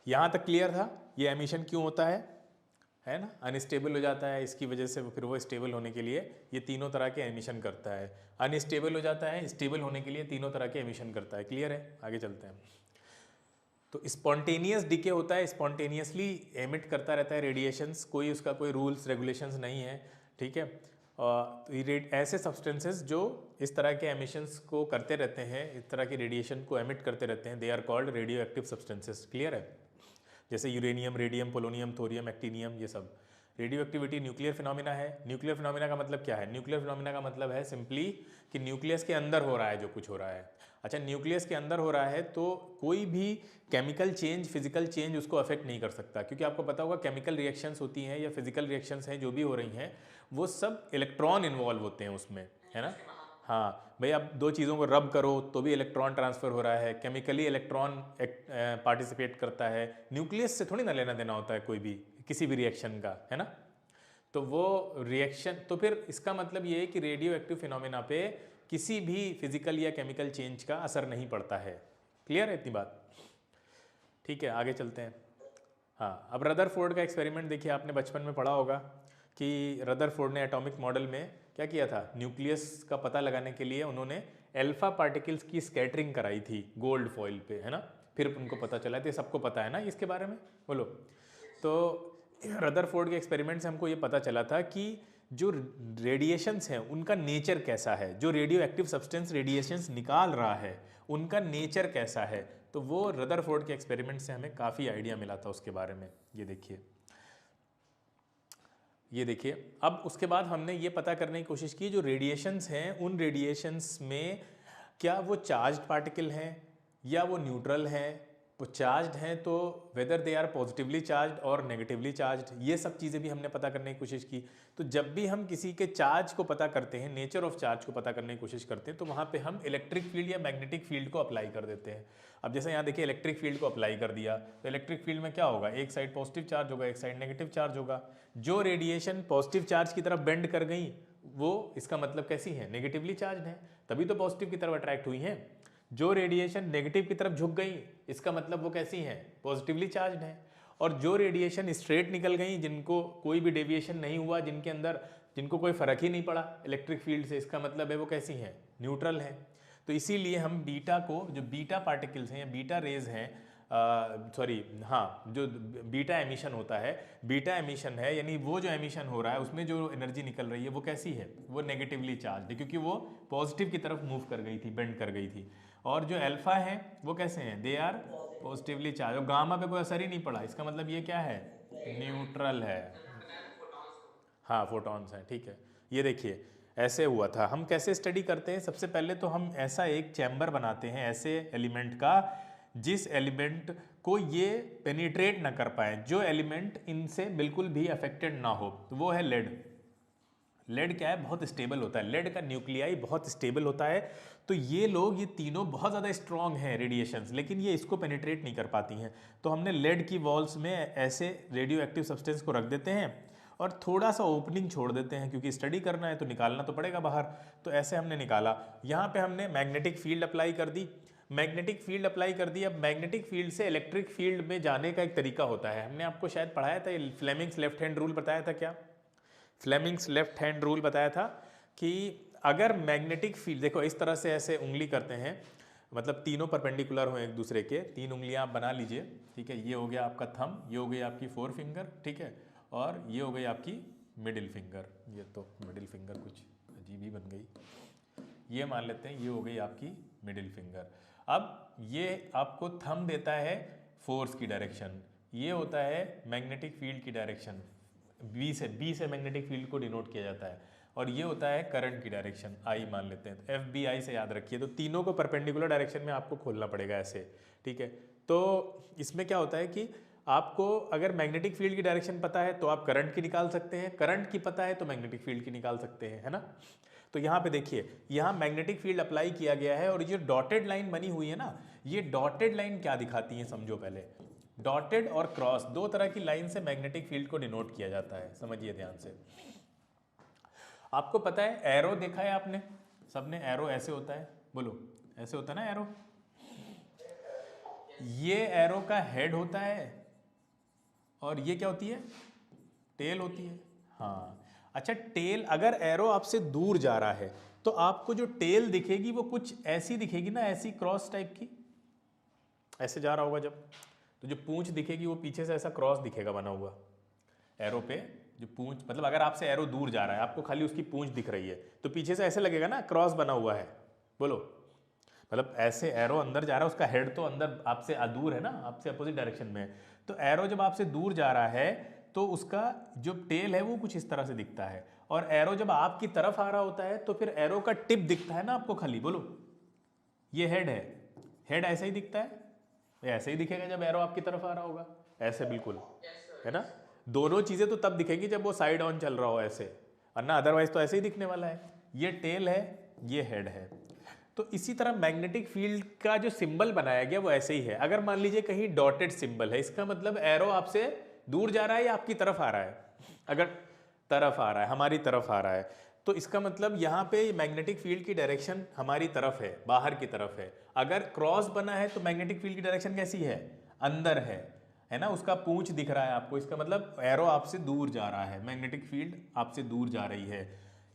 यहाँ तक क्लियर था ये एमिशन क्यों होता है ना, अनस्टेबल हो जाता है, इसकी वजह से फिर वो स्टेबल होने के लिए ये तीनों तरह के एमिशन करता है, अनस्टेबल हो जाता है, स्टेबल होने के लिए तीनों तरह के एमिशन करता है। क्लियर है, आगे चलते हैं। तो स्पॉन्टेनियस डिके होता है, स्पॉन्टेनियसली एमिट करता रहता है रेडिएशंस, कोई उसका कोई रूल्स रेगुलेशंस नहीं है, ठीक है। ऐसे सब्सटेंसेस जो इस तरह के एमिशंस को करते रहते हैं, इस तरह की रेडिएशन को एमिट करते रहते हैं, they are called radioactive substances. Clear है, जैसे uranium, radium, polonium, thorium, actinium, ये सब रेडियो एक्टिविटी न्यूक्लियर फिनोमिना है। न्यूक्लियर फिनोमिना का मतलब क्या है? न्यूक्लियर फिनोमिना का मतलब है सिंपली कि न्यूक्लियस के अंदर हो रहा है जो कुछ हो रहा है। अच्छा, न्यूक्लियस के अंदर हो रहा है तो कोई भी केमिकल चेंज, फिजिकल चेंज उसको अफेक्ट नहीं कर सकता, क्योंकि आपको पता होगा केमिकल रिएक्शंस होती हैं या फिजिकल रिएक्शंस हैं जो भी हो रही हैं, वो सब इलेक्ट्रॉन इन्वॉल्व होते हैं उसमें, है ना। हाँ भाई, आप दो चीज़ों को रब करो तो भी इलेक्ट्रॉन ट्रांसफर हो रहा है, केमिकली इलेक्ट्रॉन पार्टिसिपेट करता है, न्यूक्लियस से थोड़ी ना लेना देना होता है कोई भी किसी भी रिएक्शन का, है ना। तो वो रिएक्शन, तो फिर इसका मतलब ये है कि रेडियो एक्टिव फिनोमेना पे किसी भी फिजिकल या केमिकल चेंज का असर नहीं पड़ता है। क्लियर है इतनी बात? ठीक है, आगे चलते हैं। हाँ, अब रदरफोर्ड का एक्सपेरिमेंट देखिए, आपने बचपन में पढ़ा होगा कि रदरफोर्ड ने एटॉमिक मॉडल में क्या किया था, न्यूक्लियस का पता लगाने के लिए उन्होंने अल्फा पार्टिकल्स की स्कैटरिंग कराई थी गोल्ड फॉइल पे, है ना। फिर उनको पता चला, तो ये सबको पता है ना इसके बारे में, बोलो। तो रदरफोर्ड के एक्सपेरिमेंट से हमको ये पता चला था कि जो रेडिएशंस हैं उनका नेचर कैसा है, जो रेडियो एक्टिव सब्सटेंस रेडिएशंस निकाल रहा है उनका नेचर कैसा है। तो वो रदरफोर्ड के एक्सपेरिमेंट से हमें काफ़ी आइडिया मिला था उसके बारे में। ये देखिए, ये देखिए, अब उसके बाद हमने ये पता करने की कोशिश की जो रेडिएशंस हैं उन रेडिएशंस में क्या वो चार्ज्ड पार्टिकल हैं या वो न्यूट्रल हैं। वो चार्ज्ड हैं तो whether they are positively charged और नेगेटिवली चार्ज्ड, ये सब चीज़ें भी हमने पता करने की कोशिश की। तो जब भी हम किसी के चार्ज को पता करते हैं, नेचर ऑफ चार्ज को पता करने की कोशिश करते हैं, तो वहाँ पे हम इलेक्ट्रिक फील्ड या मैग्नेटिक फील्ड को अप्लाई कर देते हैं। अब जैसे यहाँ देखिए, इलेक्ट्रिक फील्ड को अप्लाई कर दिया तो इलेक्ट्रिक फील्ड में क्या होगा, एक साइड पॉजिटिव चार्ज होगा, एक साइड नेगेटिव चार्ज होगा। जो रेडिएशन पॉजिटिव चार्ज की तरफ बेंड कर गई वो इसका मतलब कैसी है, नेगेटिवली चार्ज है, तभी तो पॉजिटिव की तरफ अट्रैक्ट हुई हैं। जो रेडिएशन नेगेटिव की तरफ झुक गई इसका मतलब वो कैसी हैं, पॉजिटिवली चार्ज हैं। और जो रेडिएशन स्ट्रेट निकल गई, जिनको कोई भी डेविएशन नहीं हुआ, जिनके अंदर जिनको कोई फर्क ही नहीं पड़ा इलेक्ट्रिक फील्ड से, इसका मतलब है वो कैसी हैं, न्यूट्रल हैं। तो इसीलिए हम बीटा को, जो बीटा पार्टिकल्स हैं या बीटा रेज हैं, सॉरी हाँ, जो बीटा एमिशन होता है, बीटा एमिशन है यानी वो जो एमिशन हो रहा है उसमें जो एनर्जी निकल रही है वो कैसी है, वो नेगेटिवली चार्ज है, क्योंकि वो पॉजिटिव की तरफ मूव कर गई थी, बेंड कर गई थी। और जो अल्फा है वो कैसे हैं, दे आर पॉजिटिवली चार्ज, और गामा पे कोई असर ही नहीं पड़ा, इसका मतलब ये क्या है, न्यूट्रल है। हाँ, फोटॉन्स हैं, ठीक है। ये देखिए, ऐसे हुआ था। हम कैसे स्टडी करते हैं, सबसे पहले तो हम ऐसा एक चैम्बर बनाते हैं ऐसे एलिमेंट का जिस एलिमेंट को ये पेनिट्रेट ना कर पाए, जो एलिमेंट इनसे बिल्कुल भी अफेक्टेड ना हो, तो वो है लेड। लेड क्या है, बहुत स्टेबल होता है, लेड का न्यूक्लियाई बहुत स्टेबल होता है। तो ये लोग, ये तीनों बहुत ज़्यादा स्ट्रॉन्ग हैं रेडिएशंस, लेकिन ये इसको पेनिट्रेट नहीं कर पाती हैं। तो हमने लेड की वॉल्स में ऐसे रेडियो एक्टिव सब्सटेंस को रख देते हैं और थोड़ा सा ओपनिंग छोड़ देते हैं, क्योंकि स्टडी करना है तो निकालना तो पड़ेगा बाहर। तो ऐसे हमने निकाला। यहाँ पे हमने मैग्नेटिक फील्ड अप्लाई कर दी, मैग्नेटिक फील्ड अप्लाई कर दी। अब मैग्नेटिक फील्ड से इलेक्ट्रिक फील्ड में जाने का एक तरीका होता है, हमने आपको शायद पढ़ाया था, फ्लेमिंग्स लेफ्ट हैंड रूल बताया था क्या, फ्लेमिंग्स लेफ्ट हैंड रूल बताया था कि अगर मैग्नेटिक फील्ड, देखो इस तरह से ऐसे उंगली करते हैं, मतलब तीनों परपेंडिकुलर हो एक दूसरे के, तीन उंगलियां आप बना लीजिए, ठीक है। ये हो गया आपका थंब, ये हो गई आपकी फोर फिंगर, ठीक है, और ये हो गई आपकी मिडिल फिंगर। ये तो मिडिल फिंगर कुछ अजीब ही बन गई, ये मान लेते हैं ये हो गई आपकी मिडिल फिंगर। अब ये आपको थंब देता है फोर्स की डायरेक्शन, ये होता है मैग्नेटिक फील्ड की डायरेक्शन, बी से मैग्नेटिक फील्ड को डिनोट किया जाता है, और ये होता है करंट की डायरेक्शन, आई मान लेते हैं, तो एफ बी आई से याद रखिए। तो तीनों को परपेंडिकुलर डायरेक्शन में आपको खोलना पड़ेगा ऐसे, ठीक है। तो इसमें क्या होता है कि आपको अगर मैग्नेटिक फील्ड की डायरेक्शन पता है तो आप करंट की निकाल सकते हैं, करंट की पता है तो मैग्नेटिक फील्ड की निकाल सकते हैं, है ना। तो यहाँ पे देखिए, यहाँ मैग्नेटिक फील्ड अप्लाई किया गया है, और ये डॉटेड लाइन बनी हुई है ना, ये डॉटेड लाइन क्या दिखाती है समझो पहले। डॉटेड और क्रॉस, दो तरह की लाइन से मैग्नेटिक फील्ड को डिनोट किया जाता है, समझिए ध्यान से। आपको पता है एरो देखा है आपने, सबने एरो ऐसे होता है, बोलो ऐसे होता है ना एरो, ये एरो का हेड होता है और ये क्या होती है, टेल होती है। हाँ अच्छा, टेल अगर एरो आपसे दूर जा रहा है तो आपको जो टेल दिखेगी वो कुछ ऐसी दिखेगी ना, ऐसी क्रॉस टाइप की, ऐसे जा रहा होगा जब, तो जो पूंछ दिखेगी वो पीछे से ऐसा क्रॉस दिखेगा बना हुआ एरो पे। जो पूंछ मतलब अगर आपसे एरो दूर जा रहा है, आपको खाली उसकी पूंछ दिख रही है, तो पीछे से ऐसे लगेगा ना क्रॉस बना हुआ है। बोलो, मतलब ऐसे एरो अंदर जा रहा है, उसका हेड तो अंदर आपसे दूर है ना, आपसे अपोजिट डायरेक्शन में है। तो एरो जब आपसे दूर जा रहा है तो उसका जो टेल है वो कुछ इस तरह से दिखता है, और एरो जब आपकी तरफ आ रहा होता है तो फिर एरो का टिप दिखता है ना आपको खाली। बोलो, ये हेड है, हेड ऐसे ही दिखता है, ऐसे ही दिखेगा जब एरो आपकी तरफ आ रहा होगा, ऐसे बिल्कुल, है ना। दोनों चीजें तो तब दिखेंगी जब वो साइड ऑन चल रहा हो ऐसे, वरना अदरवाइज तो ऐसे ही दिखने वाला है। ये टेल है, ये हेड है। तो इसी तरह मैग्नेटिक फील्ड का जो सिंबल बनाया गया वो ऐसे ही है। अगर मान लीजिए कहीं डॉटेड सिंबल है, इसका मतलब एरो आपसे दूर जा रहा है या आपकी तरफ आ रहा है। अगर तरफ आ रहा है, हमारी तरफ आ रहा है, तो इसका मतलब यहाँ पे मैग्नेटिक फील्ड की डायरेक्शन हमारी तरफ है, बाहर की तरफ है। अगर क्रॉस बना है तो मैग्नेटिक फील्ड की डायरेक्शन कैसी है, अंदर है ना, उसका पूंछ दिख रहा है आपको, इसका मतलब एरो आपसे दूर जा रहा है, मैग्नेटिक फील्ड आपसे दूर जा रही है।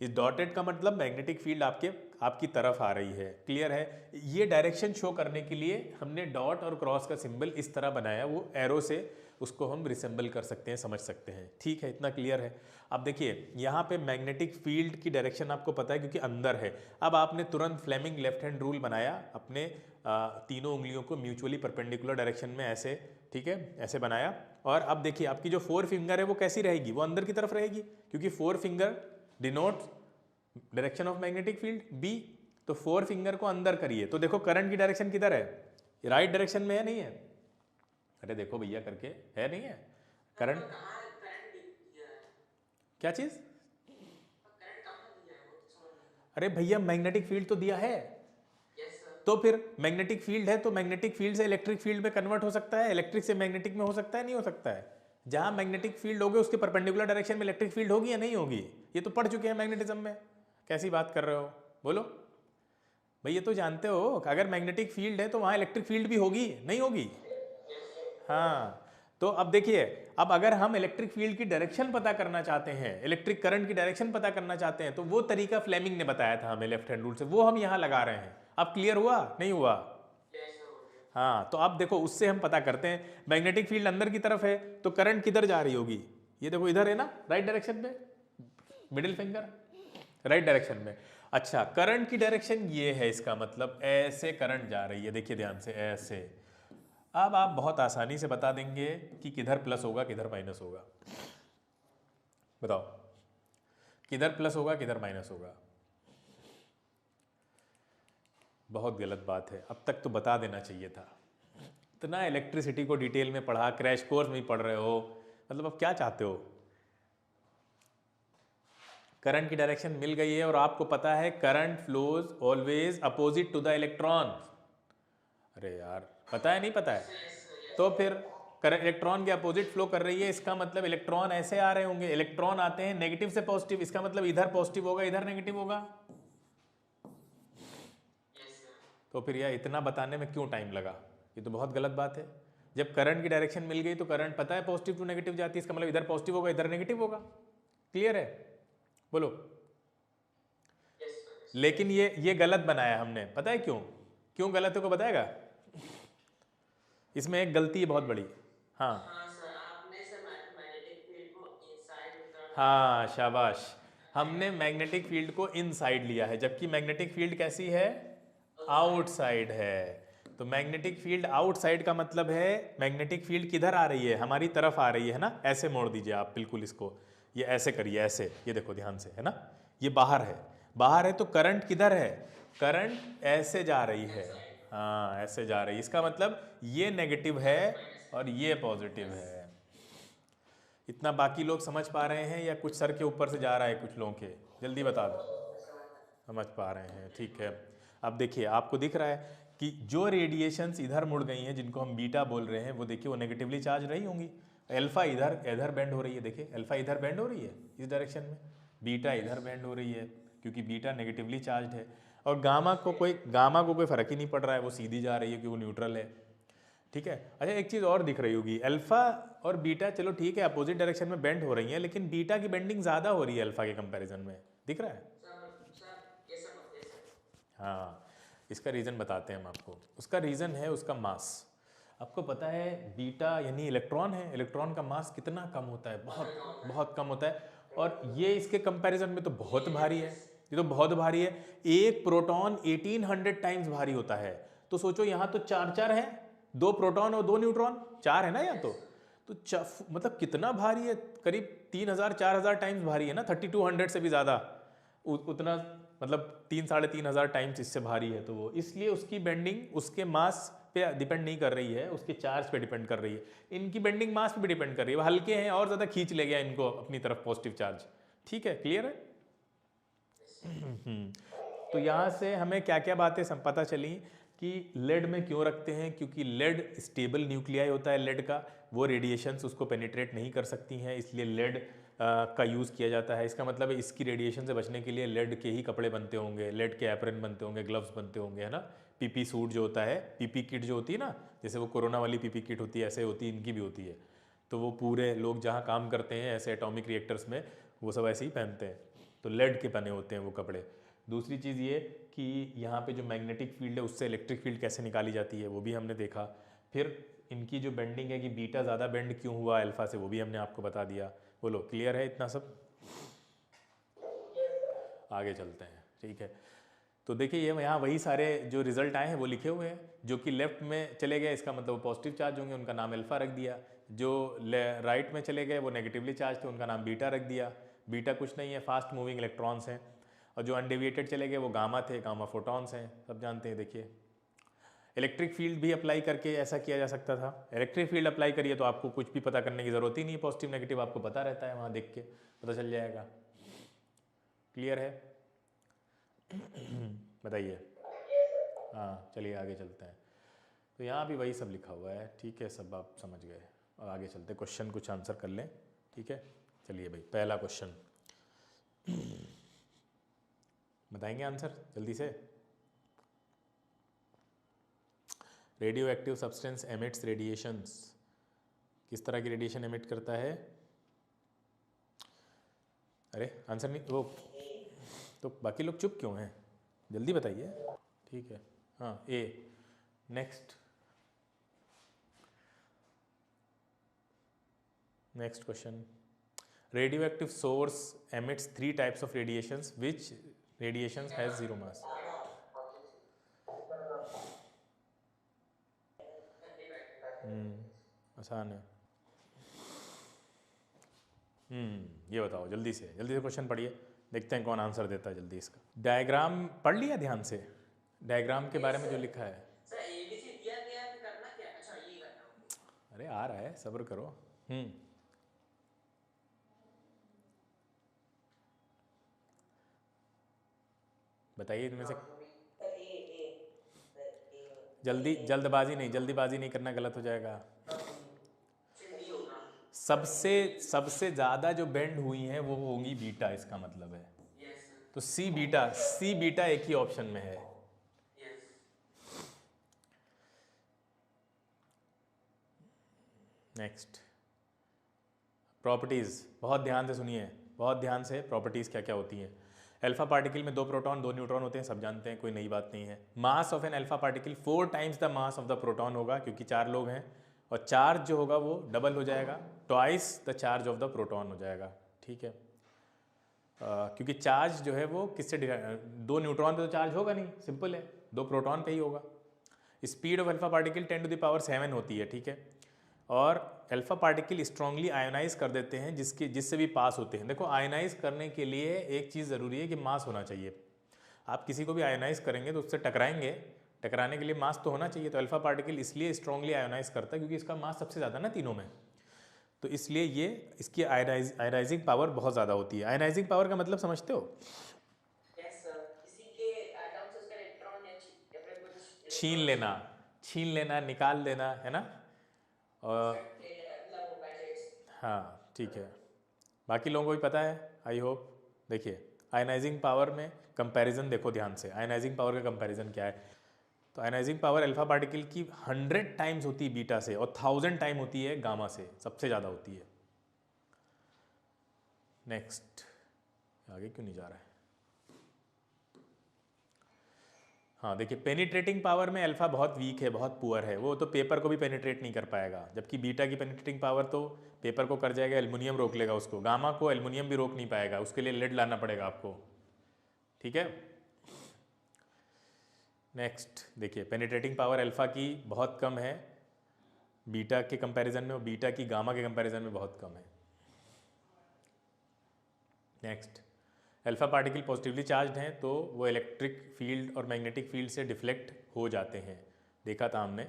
इस डॉटेड का मतलब मैग्नेटिक फील्ड आपकी तरफ आ रही है। क्लियर है। ये डायरेक्शन शो करने के लिए हमने डॉट और क्रॉस का सिंबल इस तरह बनाया, वो एरो से उसको हम रिसेंबल कर सकते हैं, समझ सकते हैं। ठीक है, इतना क्लियर है। अब देखिए यहाँ पे मैग्नेटिक फील्ड की डायरेक्शन आपको पता है क्योंकि अंदर है। अब आपने तुरंत फ्लेमिंग लेफ्ट हैंड रूल बनाया, अपने तीनों उंगलियों को म्यूचुअली परपेंडिकुलर डायरेक्शन में ऐसे, ठीक है, ऐसे बनाया। और अब देखिए आपकी जो 4 फिंगर है वो कैसी रहेगी, वो अंदर की तरफ रहेगी, क्योंकि 4 finger denotes direction of magnetic field B. तो 4 फिंगर को अंदर करिए, तो देखो करंट की डायरेक्शन किधर है, राइट डायरेक्शन में है नहीं है। अरे देखो भैया करके, है नहीं है करंट, क्या चीज, अरे भैया मैग्नेटिक फील्ड तो दिया है। तो फिर मैग्नेटिक फील्ड है तो मैग्नेटिक फील्ड से इलेक्ट्रिक फील्ड में कन्वर्ट हो सकता है, इलेक्ट्रिक से मैग्नेटिक में हो सकता है, नहीं हो सकता है। जहां मैग्नेटिक फील्ड होगी उसके परपेंडिकुलर डायरेक्शन में इलेक्ट्रिक फील्ड होगी या नहीं होगी, ये तो पढ़ चुके हैं मैग्नेटिज्म में। कैसी बात कर रहे हो, बोलो भाई, ये तो जानते हो अगर मैग्नेटिक फील्ड है तो वहां इलेक्ट्रिक फील्ड भी होगी, नहीं होगी। हाँ, तो अब देखिए, अब अगर हम इलेक्ट्रिक फील्ड की डायरेक्शन पता करना चाहते हैं, इलेक्ट्रिक करंट की डायरेक्शन पता करना चाहते हैं, तो वो तरीका फ्लेमिंग ने बताया था हमें लेफ्ट हैंड रूल से, वो हम यहाँ लगा रहे हैं। अब क्लियर हुआ नहीं हुआ। हाँ, तो अब देखो उससे हम पता करते हैं, मैग्नेटिक फील्ड अंदर की तरफ है तो करंट किधर जा रही होगी, ये देखो इधर है ना, राइट डायरेक्शन में, मिडिल फिंगर राइट डायरेक्शन में। अच्छा, करंट की डायरेक्शन ये है, इसका मतलब ऐसे करंट जा रही है, देखिए ध्यान से ऐसे। अब आप बहुत आसानी से बता देंगे कि किधर प्लस होगा किधर माइनस होगा, बताओ किधर प्लस होगा किधर माइनस होगा। बहुत गलत बात है, अब तक तो बता देना चाहिए था। इतना इलेक्ट्रिसिटी को डिटेल में पढ़ा, क्रैश कोर्स में ही पढ़ रहे हो, मतलब अब क्या चाहते हो। करंट की डायरेक्शन मिल गई है और आपको पता है current flows always opposite to the electron. अरे यार पता है नहीं पता है, तो फिर करंट इलेक्ट्रॉन के अपोजिट फ्लो कर रही है, इसका मतलब इलेक्ट्रॉन ऐसे आ रहे होंगे, इलेक्ट्रॉन आते हैं नेगेटिव से पॉजिटिव, इसका मतलब इधर पॉजिटिव होगा इधर नेगेटिव होगा। तो फिर यार इतना बताने में क्यों टाइम लगा, ये तो बहुत गलत बात है। जब करंट की डायरेक्शन मिल गई तो करंट पता है पॉजिटिव टू नेगेटिव जाती है, इसका मतलब इधर पॉजिटिव होगा इधर नेगेटिव होगा। क्लियर है, बोलो। लेकिन ये गलत बनाया हमने, पता है क्यों, क्यों गलत है को बताएगा। इसमें एक गलती है बहुत बड़ी। हाँ हाँ शाबाश, हमने मैग्नेटिक फील्ड को इनसाइड लिया है, जबकि मैग्नेटिक फील्ड कैसी है, आउटसाइड है। तो मैग्नेटिक फील्ड आउटसाइड का मतलब है मैग्नेटिक फील्ड किधर आ रही है, हमारी तरफ आ रही है ना। ऐसे मोड़ दीजिए आप बिल्कुल इसको, ये ऐसे करिए ऐसे, ये देखो ध्यान से, है ना, ये बाहर है, बाहर है तो करंट किधर है, करंट ऐसे जा रही है। हाँ ऐसे जा रही है, इसका मतलब ये नेगेटिव है और ये पॉजिटिव है। इतना बाकी लोग समझ पा रहे हैं या कुछ सर के ऊपर से जा रहा है कुछ लोगों के, जल्दी बता दो। समझ पा रहे हैं, ठीक है। अब देखिए आपको दिख रहा है कि जो रेडिएशंस इधर मुड़ गई हैं जिनको हम बीटा बोल रहे हैं, वो देखिए वो नेगेटिवली चार्ज रही होंगी। अल्फा इधर इधर बेंड हो रही है, देखिए अल्फा इधर बेंड हो रही है इस डायरेक्शन में, बीटा इधर बेंड हो रही है क्योंकि बीटा नेगेटिवली चार्ज है। और गामा को कोई फ़र्क ही नहीं पड़ रहा है, वो सीधी जा रही है क्योंकि वो न्यूट्रल है। ठीक है। अच्छा एक चीज़ और दिख रही होगी, अल्फा और बीटा चलो ठीक है अपोजिट डायरेक्शन में बेंड हो रही हैं, लेकिन बीटा की बेंडिंग ज़्यादा हो रही है अल्फा के कंपैरिजन में, दिख रहा है? हाँ, इसका रीज़न बताते हैं हम आपको। उसका रीज़न है उसका मास। आपको पता है बीटा यानी इलेक्ट्रॉन है, इलेक्ट्रॉन का मास कितना कम होता है, बहुत बहुत कम होता है, और ये इसके कंपैरिजन में तो बहुत भारी है, ये तो बहुत भारी है। एक प्रोटॉन 1800 टाइम्स भारी होता है। तो सोचो यहाँ तो चार चार है, दो प्रोटॉन और दो न्यूट्रॉन, चार है ना यहाँ तो मतलब कितना भारी है, करीब 3000 4000 टाइम्स भारी है ना, 3200 से भी ज़्यादा, उतना मतलब 3-3.5 हज़ार टाइम्स इससे भारी है। तो वो इसलिए उसकी बेंडिंग उसके मास पे डिपेंड नहीं कर रही है, उसके चार्ज पे डिपेंड कर रही है। इनकी बेंडिंग मास पे भी डिपेंड कर रही है, वो हल्के हैं और ज़्यादा खींच ले गया इनको अपनी तरफ पॉजिटिव चार्ज। ठीक है, क्लियर है? तो यहाँ से हमें क्या क्या बातें पता चली कि लेड में क्यों रखते हैं, क्योंकि लेड स्टेबल न्यूक्लियाई होता है लेड का, वो रेडिएशंस उसको पेनिट्रेट नहीं कर सकती हैं, इसलिए लेड का यूज़ किया जाता है। इसका मतलब है इसकी रेडिएशन से बचने के लिए लेड के ही कपड़े बनते होंगे, लेड के एप्रन बनते होंगे, ग्लव्स बनते होंगे, है ना। पीपी सूट जो होता है, पीपी किट जो होती है ना, जैसे वो कोरोना वाली पीपी किट होती है ऐसे होती है, इनकी भी होती है। तो वो पूरे लोग जहाँ काम करते हैं ऐसे एटॉमिक रिएक्टर्स में, वो सब ऐसे ही पहनते हैं। तो लेड के बने होते हैं वो कपड़े। दूसरी चीज़ ये कि यहाँ पे जो मैग्नेटिक फील्ड है उससे इलेक्ट्रिक फील्ड कैसे निकाली जाती है वो भी हमने देखा। फिर इनकी जो बेंडिंग है कि बीटा ज़्यादा बेंड क्यों हुआ अल्फा से, वो भी हमने आपको बता दिया। बोलो क्लियर है इतना सब? आगे चलते हैं, ठीक है। तो देखिए ये यहाँ वही सारे जो रिजल्ट आए हैं वो लिखे हुए हैं। जो कि लेफ्ट में चले गए इसका मतलब वो पॉजिटिव चार्ज होंगे, उनका नाम अल्फा रख दिया। जो राइट में चले गए वो नेगेटिवली चार्ज थे, उनका नाम बीटा रख दिया। बीटा कुछ नहीं है, फास्ट मूविंग इलेक्ट्रॉन्स हैं। और जो अनडेविएटेड चले गए वो गामा थे, गामा फोटॉन्स हैं, सब जानते हैं। देखिए इलेक्ट्रिक फील्ड भी अप्लाई करके ऐसा किया जा सकता था। इलेक्ट्रिक फील्ड अप्लाई करिए तो आपको कुछ भी पता करने की ज़रूरत ही नहीं, पॉजिटिव नेगेटिव आपको पता रहता है, वहाँ देख के पता चल जाएगा। क्लियर है? बताइए। हाँ चलिए आगे चलते हैं। तो यहाँ भी वही सब लिखा हुआ है, ठीक है, सब आप समझ गए। और आगे चलते हैं, क्वेश्चन कुछ आंसर कर लें, ठीक है। चलिए भाई पहला क्वेश्चन बताएंगे आंसर जल्दी से। Radioactive substance emits radiations, किस तरह की रेडिएशन एमिट करता है? अरे आंसर नहीं वो, तो बाकी लोग चुप क्यों हैं, जल्दी बताइए। ठीक है, हाँ A. Next question, radioactive source emits 3 types of radiations, which radiations has zero mass? आसान है। ये बताओ जल्दी से क्वेश्चन पढ़िए, देखते हैं कौन आंसर देता है जल्दी इसका। डायग्राम पढ़ लिया ध्यान से, डायग्राम के बारे में जो लिखा है? अरे आ रहा है, सब्र करो। बताइए इनमें से जल्दबाजी नहीं करना, गलत हो जाएगा। सबसे ज़्यादा जो बेंड हुई हैं वो होंगी बीटा, इसका मतलब है। तो सी बीटा एक ही ऑप्शन में है। नेक्स्ट प्रॉपर्टीज़, बहुत ध्यान से सुनिए, बहुत ध्यान से। प्रॉपर्टीज़ क्या क्या होती हैं? अल्फा पार्टिकल में 2 प्रोटॉन 2 न्यूट्रॉन होते हैं, सब जानते हैं, कोई नई बात नहीं है। Mass of an alpha particle 4 times the mass of the proton होगा, क्योंकि 4 लोग हैं, और चार्ज जो होगा वो डबल हो जाएगा, twice the charge of the proton हो जाएगा। ठीक है, क्योंकि चार्ज जो है वो किससे 2 न्यूट्रॉन पे तो चार्ज होगा नहीं, सिंपल है, 2 प्रोटॉन पे ही होगा। स्पीड ऑफ अल्फा पार्टिकल 10⁻⁷ होती है, ठीक है। और अल्फा पार्टिकल स्ट्रांगली आयोनाइज कर देते हैं जिससे भी पास होते हैं। देखो आयोनाइज करने के लिए एक चीज़ ज़रूरी है कि मास होना चाहिए। आप किसी को भी आयोनाइज करेंगे तो उससे टकराएंगे, टकराने के लिए मास तो होना चाहिए। तो अल्फा पार्टिकल इसलिए स्ट्रांगली आयोनाइज करता है क्योंकि इसका मास सबसे ज़्यादा ना तीनों में, तो इसलिए ये इसकी आयोनाइजिंग पावर बहुत ज़्यादा होती है। आयोनाइजिंग पावर का मतलब समझते हो? छीन लेना, निकाल देना, है ना। और हाँ ठीक है, बाकी लोगों को भी पता है आई होप। देखिए आयनाइजिंग पावर में कंपैरिजन देखो ध्यान से, आयनाइजिंग पावर का कंपैरिजन क्या है। तो आयनाइजिंग पावर अल्फा पार्टिकल की 100 टाइम्स होती है बीटा से और 1000 टाइम होती है गामा से, सबसे ज़्यादा होती है। नेक्स्ट, आगे क्यों नहीं जा रहा है? हाँ देखिए, पेनिट्रेटिंग पावर में अल्फा बहुत वीक है, बहुत पुअर है, वो तो पेपर को भी पेनिट्रेट नहीं कर पाएगा, जबकि बीटा की पेनिट्रेटिंग पावर तो पेपर को कर जाएगा, एल्युमिनियम रोक लेगा उसको। गामा को एल्युमिनियम भी रोक नहीं पाएगा, उसके लिए लेड लाना पड़ेगा आपको, ठीक है। नेक्स्ट देखिए, पेनिट्रेटिंग पावर अल्फा की बहुत कम है बीटा के कंपैरिजन में, और बीटा की गामा के कंपैरिजन में बहुत कम है। Next, alpha particle positively charged हैं तो वो इलेक्ट्रिक फील्ड और मैग्नेटिक फील्ड से डिफ्लेक्ट हो जाते हैं, देखा था हमने,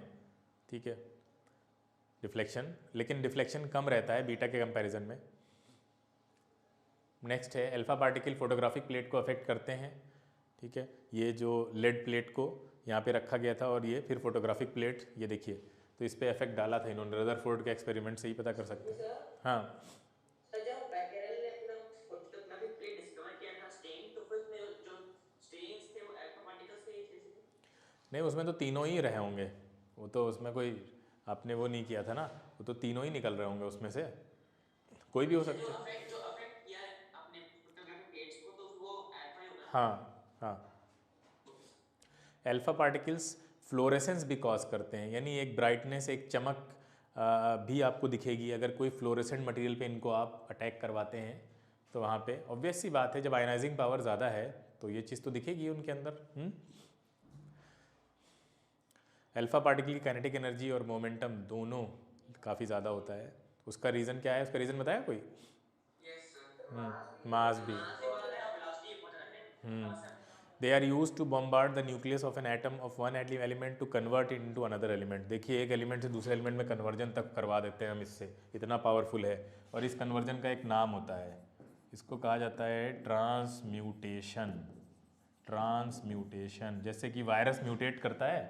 ठीक है, डिफ्लेक्शन, लेकिन डिफ्लेक्शन कम रहता है बीटा के कंपैरिजन में। नेक्स्ट है, अल्फा पार्टिकल फोटोग्राफिक प्लेट को अफेक्ट करते हैं, ठीक है, ये जो लेड प्लेट को यहाँ पे रखा गया था और ये फिर फोटोग्राफिक प्लेट, ये देखिए, तो इस पर इफेक्ट डाला था इन्होंने, रदरफोर्ड के एक्सपेरिमेंट से ही पता कर सकते हैं। हाँ सर, जब बैकेरेल ने अपना फोटोग्राफिक प्लेट डिस्कवर किया था स्टेन, तो फिर उसमें जो स्टेन्स थे वो अल्फा पार्टिकल्स के ही थे सीधे? नहीं, उसमें तो तीनों ही रहे होंगे, वो तो उसमें कोई आपने वो नहीं किया था ना, वो तो तीनों ही निकल रहे होंगे उसमें से, कोई भी हो अच्छा, सकता है। जो अफेक्ट किया है आपने फोटोग्राफिक प्लेट्स को, तो वो अल्फा ही होगा ना? हाँ हाँ, अल्फा पार्टिकल्स फ्लोरेसेंस भी कॉज करते हैं, यानी एक ब्राइटनेस, एक चमक भी आपको दिखेगी अगर कोई फ्लोरेसेंट मटेरियल पे इनको आप अटैक करवाते हैं, तो वहाँ पे ऑब्वियस सी बात है, जब आयनाइजिंग पावर ज़्यादा है तो ये चीज़ तो दिखेगी उनके अंदर। अल्फा पार्टिकल की काइनेटिक एनर्जी और मोमेंटम दोनों काफ़ी ज़्यादा होता है, उसका रीज़न क्या है, उसका रीज़न बताया कोई? यस सर, मास भी। मास भी बहुत है और वेलोसिटी भी बहुत ज़्यादा है, बड़ा सा। They are used to bombard the nucleus of an atom of one element to convert it into another element. देखिए, एक एलिमेंट से दूसरे एलिमेंट में कन्वर्जन तक करवा देते हैं हम इससे, इतना पावरफुल है, और इस कन्वर्जन का एक नाम होता है, इसको कहा जाता है ट्रांसम्यूटेशन। ट्रांसम्यूटेशन, जैसे कि वायरस म्यूटेट करता है,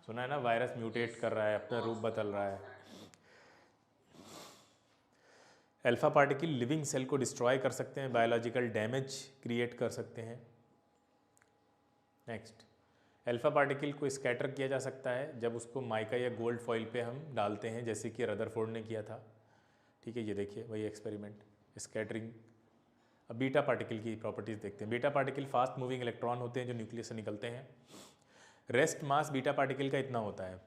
सुना है ना, वायरस म्यूटेट कर रहा है, अपना रूप बदल रहा है। अल्फा पार्टिकल लिविंग सेल को डिस्ट्रॉय कर सकते हैं, बायोलॉजिकल डैमेज क्रिएट कर सकते हैं। नेक्स्ट, अल्फा पार्टिकल को स्कैटर किया जा सकता है जब उसको माइका या गोल्ड फॉइल पे हम डालते हैं, जैसे कि रदरफोर्ड ने किया था, ठीक है, ये देखिए वही एक्सपेरिमेंट, स्कैटरिंग। अब बीटा पार्टिकल की प्रॉपर्टीज़ देखते हैं। Beta particle fast moving electron होते हैं जो न्यूक्लियस से निकलते हैं। रेस्ट मास बीटा पार्टिकल का इतना होता है,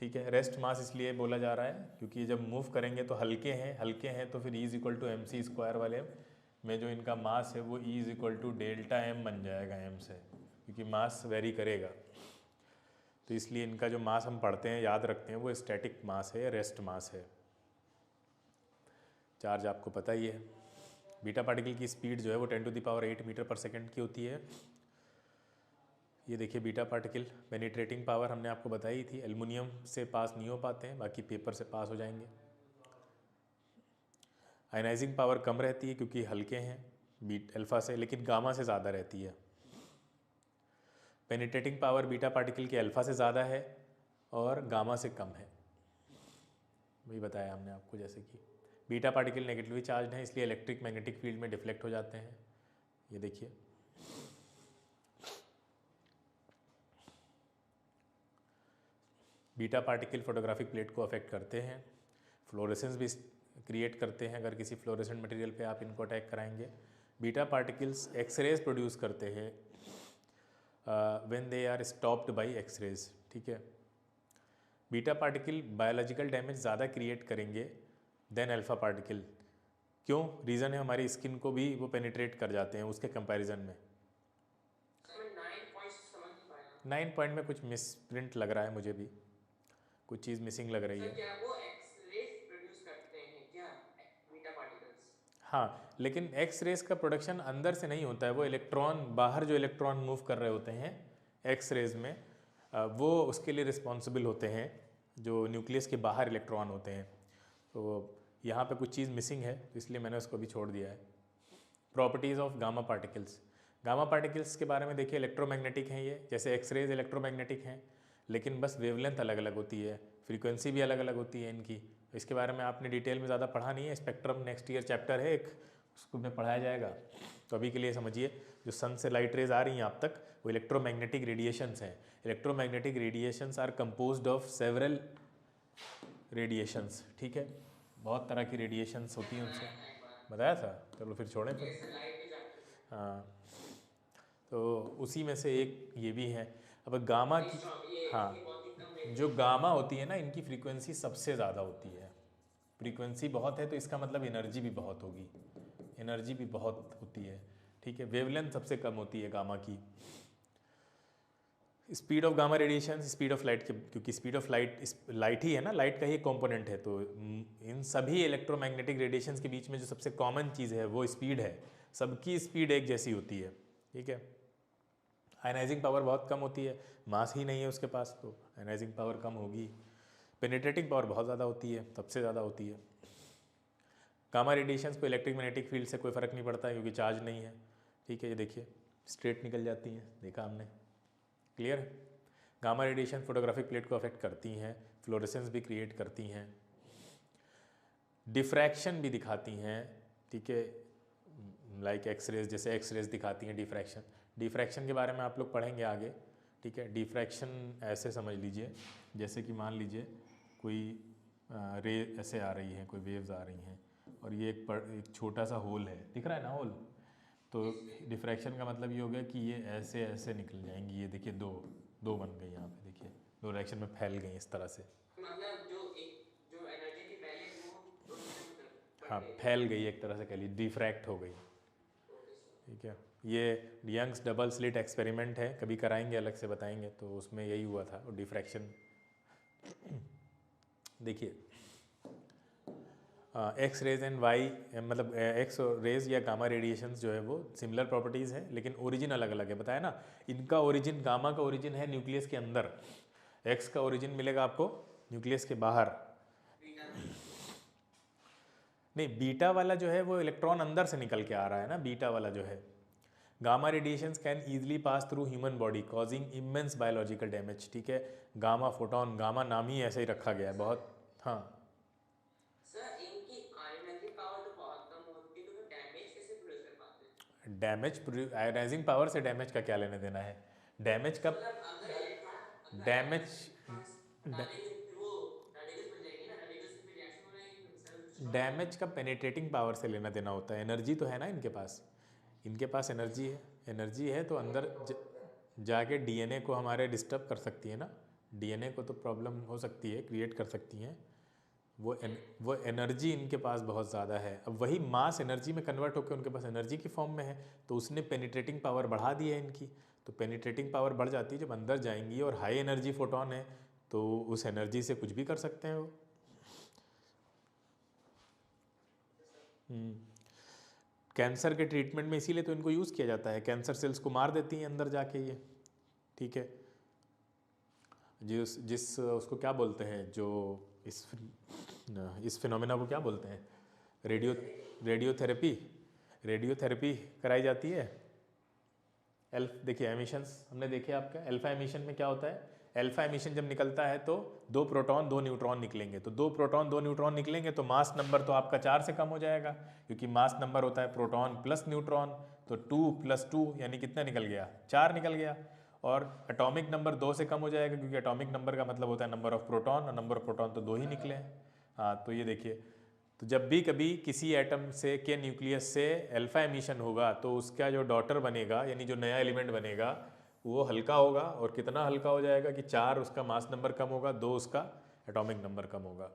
ठीक है, रेस्ट मास इसलिए बोला जा रहा है क्योंकि जब मूव करेंगे तो हल्के हैं तो फिर E इक्वल टू mc² वाले में जो इनका मास है वो E equal to delta m बन जाएगा m से, क्योंकि मास वेरी करेगा, तो इसलिए इनका जो मास हम पढ़ते हैं, याद रखते हैं, वो स्टैटिक मास है, रेस्ट मास है। चार्ज आपको पता ही है। बीटा पार्टिकल की स्पीड जो है वो 10⁸ मीटर पर सेकेंड की होती है। ये देखिए, बीटा पार्टिकल पेनिट्रेटिंग पावर हमने आपको बताई थी, एल्युमिनियम से पास नहीं हो पाते हैं, बाकी पेपर से पास हो जाएंगे। आयनाइजिंग पावर कम रहती है क्योंकि हल्के हैं बीट अल्फा से, लेकिन गामा से ज़्यादा रहती है। पेनिट्रेटिंग पावर बीटा पार्टिकल के अल्फा से ज़्यादा है और गामा से कम है, वही बताया हमने आपको, जैसे कि बीटा पार्टिकल नेगेटिवली चार्ज हैं, इसलिए इलेक्ट्रिक मैग्नेटिक फील्ड में डिफ्लेक्ट हो जाते हैं, ये देखिए। बीटा पार्टिकल फोटोग्राफिक प्लेट को अफेक्ट करते हैं, फ्लोरेसेंस भी क्रिएट करते हैं अगर किसी फ्लोरेसेंट मटेरियल पे आप इनको अटैक कराएंगे। बीटा पार्टिकल्स एक्सरेज प्रोड्यूस करते हैं when they are stopped by X rays, ठीक है। बीटा पार्टिकल बायोलॉजिकल डैमेज ज़्यादा क्रिएट करेंगे देन अल्फा पार्टिकल। क्यों? रीज़न है, हमारी स्किन को भी वो पेनिट्रेट कर जाते हैं उसके कंपैरिजन में। 9 पॉइंट में कुछ मिस प्रिंट लग रहा है मुझे भी, कुछ चीज़ मिसिंग लग रही है। क्या वो एक्स-रेज प्रोड्यूस करते हैं क्या बीटा पार्टिकल्स? हाँ, लेकिन एक्स रेज का प्रोडक्शन अंदर से नहीं होता है, वो इलेक्ट्रॉन बाहर जो इलेक्ट्रॉन मूव कर रहे होते हैं एक्स रेज में, वो उसके लिए रिस्पॉन्सिबल होते हैं, जो न्यूक्लियस के बाहर इलेक्ट्रॉन होते हैं। तो यहाँ पे कुछ चीज़ मिसिंग है, तो इसलिए मैंने उसको भी छोड़ दिया है। Properties of gamma particles. Gamma particles के बारे में देखिए, इलेक्ट्रोमैग्नेटिक हैं ये, जैसे एक्स रेज इलेक्ट्रोमैग्नेटिक हैं, लेकिन बस वेवलेंथ अलग अलग होती है, फ्रीक्वेंसी भी अलग अलग होती है इनकी। इसके बारे में आपने डिटेल में ज़्यादा पढ़ा नहीं है, स्पेक्ट्रम नेक्स्ट ईयर चैप्टर है एक, स्कूल में पढ़ाया जाएगा। तो अभी के लिए समझिए, जो सन से लाइट रेज आ रही हैं आप तक, वो इलेक्ट्रोमैग्नेटिक रेडिएशंस हैं। Electromagnetic radiations are composed of several radiations, ठीक है, बहुत तरह की रेडिएशंस होती हैं उनसे, बताया था। चलो फिर छोड़ें फिर। हाँ, तो उसी में से एक ये भी है। अब गामा की, हाँ, जो गामा होती है ना, इनकी फ्रीक्वेंसी सबसे ज़्यादा होती है। फ्रीक्वेंसी बहुत है तो इसका मतलब एनर्जी भी बहुत होगी, एनर्जी भी बहुत होती है, ठीक है। वेवलेंथ सबसे कम होती है गामा की। Speed of gamma radiation, speed of light, क्योंकि स्पीड ऑफ लाइट लाइट ही है ना, लाइट का ही कंपोनेंट है। तो इन सभी इलेक्ट्रोमैग्नेटिक रेडिएशंस के बीच में जो सबसे कॉमन चीज़ है वो स्पीड है। सबकी स्पीड एक जैसी होती है, ठीक है। आयनाइजिंग पावर बहुत कम होती है, मास ही नहीं है उसके पास, तो आयनाइजिंग पावर कम होगी। पेनिट्रेटिंग पावर बहुत ज़्यादा होती है, सबसे ज़्यादा होती है। गामा रेडिएशंस को इलेक्ट्रिक मैग्नेटिक फील्ड से कोई फ़र्क नहीं पड़ता है, क्योंकि चार्ज नहीं है, ठीक है। ये देखिए स्ट्रेट निकल जाती हैं, देखा हमने, clear. Gamma radiation photographic plate को अफेक्ट करती हैं, फ्लोरेसेंस भी क्रिएट करती हैं, डिफ्रैक्शन भी दिखाती हैं, ठीक है। लाइक एक्सरेज, जैसे एक्सरेज दिखाती हैं डिफ्रैक्शन। डिफ्रैक्शन के बारे में आप लोग पढ़ेंगे आगे, ठीक है। डिफ्रैक्शन ऐसे समझ लीजिए, जैसे कि मान लीजिए कोई रे ऐसे आ रही है, कोई वेव्स आ रही हैं, और ये एक छोटा सा होल है, दिख रहा है ना होल, तो डिफ्रैक्शन का मतलब ये हो गया कि ये ऐसे ऐसे निकल जाएंगी। ये देखिए दो बन गई यहाँ पे, देखिए दो डायरेक्शन में फैल गई इस तरह से, मतलब जो एनर्जी थी पहले वो, हाँ, फैल गई एक तरह से, कह लीजिए डिफ्रैक्ट हो गई, ठीक है। ये यंग्स डबल स्लिट एक्सपेरिमेंट है, कभी कराएंगे, अलग से बताएंगे, तो उसमें यही हुआ था। और डिफ्रैक्शन देखिए, एक्स रेज एंड वाई, मतलब एक्स रेज या गामा रेडिएशंस जो है वो सिमिलर प्रॉपर्टीज़ हैं, लेकिन ओरिजिन अलग अलग है, बताया ना। इनका ओरिजिन, गामा का ओरिजिन है न्यूक्लियस के अंदर, एक्स का ओरिजिन मिलेगा आपको न्यूक्लियस के बाहर। नहीं, बीटा वाला जो है वो इलेक्ट्रॉन अंदर से निकल के आ रहा है ना, बीटा वाला जो है। Gamma radiations can easily pass through human body causing immense biological damage, ठीक है। गामा फोटोन, गामा नाम ही ऐसे ही रखा गया है बहुत, हाँ। डैमेज, आयोनाइजिंग पावर से डैमेज का क्या लेने देना है? डैमेज का, डैमेज, डैमेज का पेनिट्रेटिंग पावर से लेना देना होता है। एनर्जी तो है ना इनके पास, इनके पास एनर्जी है, एनर्जी है तो अंदर जाके डीएनए को हमारे डिस्टर्ब कर सकती है ना, डीएनए को तो प्रॉब्लम हो सकती है, क्रिएट कर सकती हैं। वो एनर्जी इनके पास बहुत ज़्यादा है। अब वही मास एनर्जी में कन्वर्ट होकर उनके पास एनर्जी की फॉर्म में है, तो उसने पेनिट्रेटिंग पावर बढ़ा दी है इनकी। तो पेनिट्रेटिंग पावर बढ़ जाती है जब अंदर जाएंगी, और हाई एनर्जी फोटोन है तो उस एनर्जी से कुछ भी कर सकते हैं वो। कैंसर के ट्रीटमेंट में इसीलिए तो इनको यूज़ किया जाता है, कैंसर सेल्स को मार देती हैं अंदर जाके ये, ठीक है। जिस उसको क्या बोलते हैं, जो इस फिनोमेना को क्या बोलते हैं, रेडियोथेरेपी कराई जाती है। देखिए एमिशंस हमने देखे आपका, अल्फा एमिशन में क्या होता है, अल्फा एमिशन जब निकलता है तो 2 प्रोटॉन 2 न्यूट्रॉन निकलेंगे, तो 2 प्रोटॉन 2 न्यूट्रॉन निकलेंगे तो मास नंबर तो आपका 4 से कम हो जाएगा, क्योंकि मास नंबर होता है प्रोटॉन प्लस न्यूट्रॉन, तो 2 + 2 यानी कितना निकल गया, 4 निकल गया। और एटॉमिक नंबर 2 से कम हो जाएगा, क्योंकि एटॉमिक नंबर का मतलब होता है नंबर ऑफ प्रोटॉन, और नंबर ऑफ प्रोटॉन तो 2 ही निकले हैं। हाँ, तो ये देखिए, तो जब भी कभी किसी एटम से के न्यूक्लियस से अल्फा एमिशन होगा तो उसका जो डॉटर बनेगा, यानी जो नया एलिमेंट बनेगा, वो हल्का होगा। और कितना हल्का हो जाएगा कि 4 उसका मास नंबर कम होगा, 2 उसका एटॉमिक नंबर कम होगा।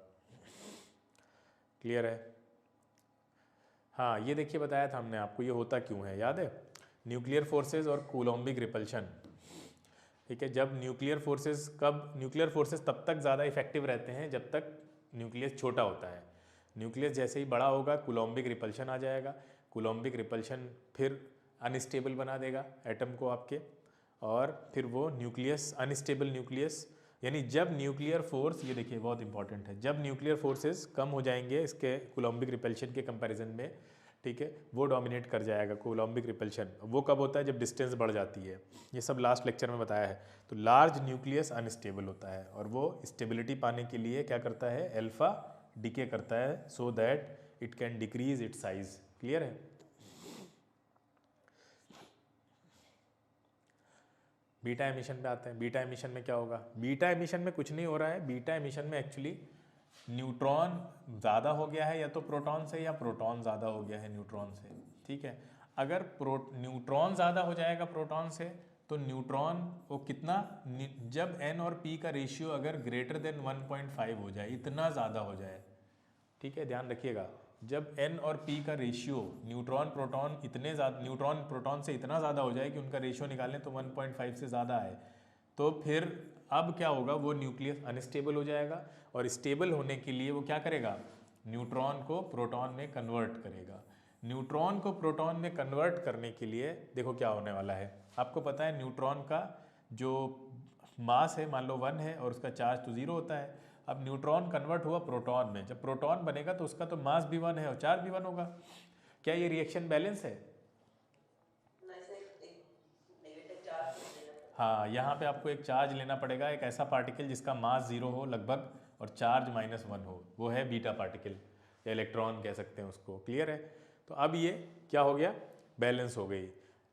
क्लियर है? हाँ, ये देखिए बताया था हमने आपको, ये होता क्यों है, याद है? न्यूक्लियर फोर्सेज और कूलोम्बिक रिपल्शन, ठीक है। जब न्यूक्लियर फोर्सेज तब तक ज़्यादा इफेक्टिव रहते हैं जब तक न्यूक्लियस छोटा होता है। न्यूक्लियस जैसे ही बड़ा होगा कूलोम्बिक रिपल्शन आ जाएगा, कूलोम्बिक रिपल्शन फिर अनस्टेबल बना देगा एटम को आपके, और फिर वो न्यूक्लियस, अनस्टेबल न्यूक्लियस, यानी जब न्यूक्लियर फोर्स, ये देखिए बहुत इंपॉर्टेंट है, जब न्यूक्लियर फोर्सेस कम हो जाएंगे इसके कूलोम्बिक रिपल्शन के कंपैरिजन में, ठीक है, वो डोमिनेट कर जाएगा कूलोम्बिक रिपल्शन। वो कब होता है? जब डिस्टेंस बढ़ जाती है। ये सब लास्ट लेक्चर में बताया है। तो लार्ज न्यूक्लियस अनस्टेबल होता है, और वो स्टेबिलिटी पाने के लिए क्या करता है, अल्फा डिके करता है, so that it can decrease its size. Clear है? बीटा एमिशन पे आते हैं। बीटा एमिशन में क्या होगा? बीटा एमिशन में कुछ नहीं हो रहा है। बीटा एमिशन में एक्चुअली न्यूट्रॉन ज़्यादा हो गया है या तो प्रोटॉन से, या प्रोटॉन ज़्यादा हो गया है न्यूट्रॉन से। ठीक है, अगर न्यूट्रॉन ज़्यादा हो जाएगा प्रोटॉन से तो न्यूट्रॉन वो कितना, जब n और p का रेशियो अगर ग्रेटर देन 1.5 हो जाए, इतना ज़्यादा हो जाए, ठीक है, ध्यान रखिएगा, जब n और p का रेशियो न्यूट्रॉन प्रोटॉन इतने ज़्यादा, न्यूट्रॉन प्रोटॉन से इतना ज़्यादा हो जाए कि उनका रेशियो निकालें तो 1.5 से ज़्यादा आए, तो फिर अब क्या होगा, वो न्यूक्लियस अनस्टेबल हो जाएगा, और स्टेबल होने के लिए वो क्या करेगा, न्यूट्रॉन को प्रोटॉन में कन्वर्ट करेगा। न्यूट्रॉन को प्रोटॉन में कन्वर्ट करने के लिए देखो क्या होने वाला है। आपको पता है न्यूट्रॉन का जो मास है मान लो 1 है और उसका चार्ज तो 0 होता है। अब न्यूट्रॉन कन्वर्ट हुआ प्रोटॉन में, जब प्रोटॉन बनेगा तो उसका तो मास भी 1 है और चार्ज भी 1 होगा। क्या ये रिएक्शन बैलेंस है? हाँ, यहाँ पे आपको एक चार्ज लेना पड़ेगा, एक ऐसा पार्टिकल जिसका मास 0 हो लगभग और चार्ज -1 हो, वो है बीटा पार्टिकल या इलेक्ट्रॉन कह सकते हैं उसको। क्लियर है? तो अब ये क्या हो गया, बैलेंस हो गई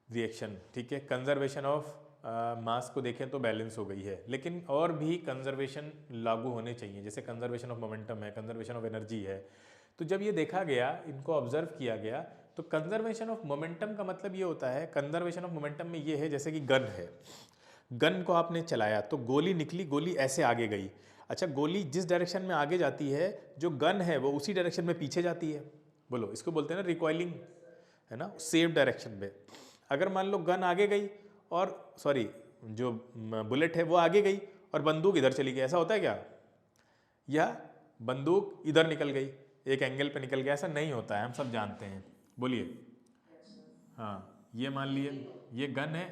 रिएक्शन। ठीक है, कंजर्वेशन ऑफ मास को देखें तो बैलेंस हो गई है, लेकिन और भी कंजर्वेशन लागू होने चाहिए, जैसे कंजर्वेशन ऑफ मोमेंटम है, कंजर्वेशन ऑफ एनर्जी है। तो जब ये देखा गया, इनको ऑब्जर्व किया गया, तो कंजर्वेशन ऑफ मोमेंटम का मतलब ये होता है, कंजर्वेशन ऑफ मोमेंटम में ये है जैसे कि गन है, गन को आपने चलाया तो गोली निकली, गोली ऐसे आगे गई। अच्छा, गोली जिस डायरेक्शन में आगे जाती है, जो गन है वो उसी डायरेक्शन में पीछे जाती है। बोलो, इसको बोलते हैं ना रिकॉइलिंग, है ना, सेम डायरेक्शन में। अगर मान लो गन आगे गई और सॉरी जो बुलेट है वो आगे गई और बंदूक इधर चली गई, ऐसा होता है क्या? या बंदूक इधर निकल गई, एक एंगल पे निकल गया, ऐसा नहीं होता है, हम सब जानते हैं। बोलिए। हाँ, ये मान लिए ये गन है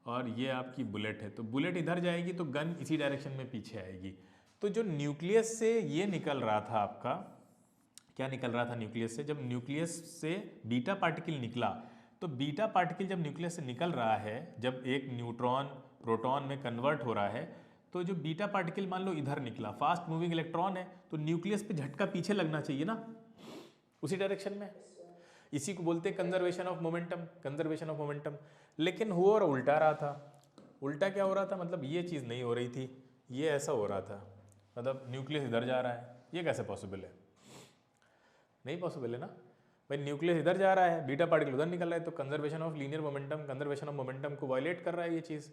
और ये आपकी बुलेट है, तो बुलेट इधर जाएगी तो गन इसी डायरेक्शन में पीछे आएगी। तो जो न्यूक्लियस से ये निकल रहा था आपका, क्या निकल रहा था न्यूक्लियस से, जब न्यूक्लियस से बीटा पार्टिकल निकला, तो बीटा पार्टिकल जब न्यूक्लियस से निकल रहा है, जब एक न्यूट्रॉन प्रोटॉन में कन्वर्ट हो रहा है, तो जो बीटा पार्टिकल मान लो इधर निकला, फास्ट मूविंग इलेक्ट्रॉन है, तो न्यूक्लियस पे झटका पीछे लगना चाहिए ना, उसी डायरेक्शन में। इसी को बोलते हैं conservation of momentum, conservation of momentum. लेकिन हुआ और उल्टा रहा था। उल्टा क्या हो रहा था, मतलब ये चीज़ नहीं हो रही थी, ये ऐसा हो रहा था, मतलब न्यूक्लियस इधर जा रहा है। ये कैसे पॉसिबल है? नहीं पॉसिबल है ना भाई, न्यूक्लियस इधर जा रहा है, बीटा पार्टिकल उधर निकल रहा है, तो conservation of linear momentum, conservation of momentum को वायलेट कर रहा है ये चीज़।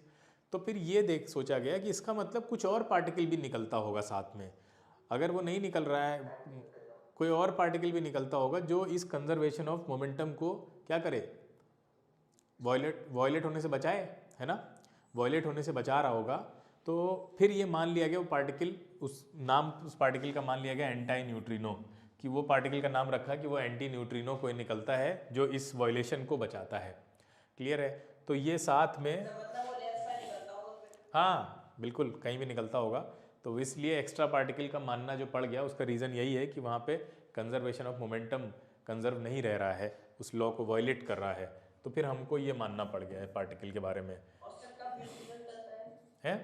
तो फिर ये देख सोचा गया कि इसका मतलब कुछ और पार्टिकल भी निकलता होगा साथ में। अगर वो नहीं निकल रहा है, कोई और पार्टिकल भी निकलता होगा जो इस कंजर्वेशन ऑफ मोमेंटम को क्या करे, वॉयलेट होने से बचाए, है ना, वॉयलेट होने से बचा रहा होगा। तो फिर ये मान लिया गया वो पार्टिकल, उस पार्टिकल का मान लिया गया एंटी न्यूट्रिनो, कि वो पार्टिकल का नाम रखा कि वो एंटी न्यूट्रिनो कोई निकलता है जो इस वॉयलेशन को बचाता है। क्लियर है? तो ये साथ में, हाँ बिल्कुल कहीं भी निकलता होगा। तो इसलिए एक्स्ट्रा पार्टिकल का मानना जो पड़ गया, उसका रीज़न यही है कि वहाँ पे कंजर्वेशन ऑफ मोमेंटम कंजर्व नहीं रह रहा है, उस लॉ को वायलेट कर रहा है। तो फिर हमको ये मानना पड़ गया है पार्टिकल के बारे में, है?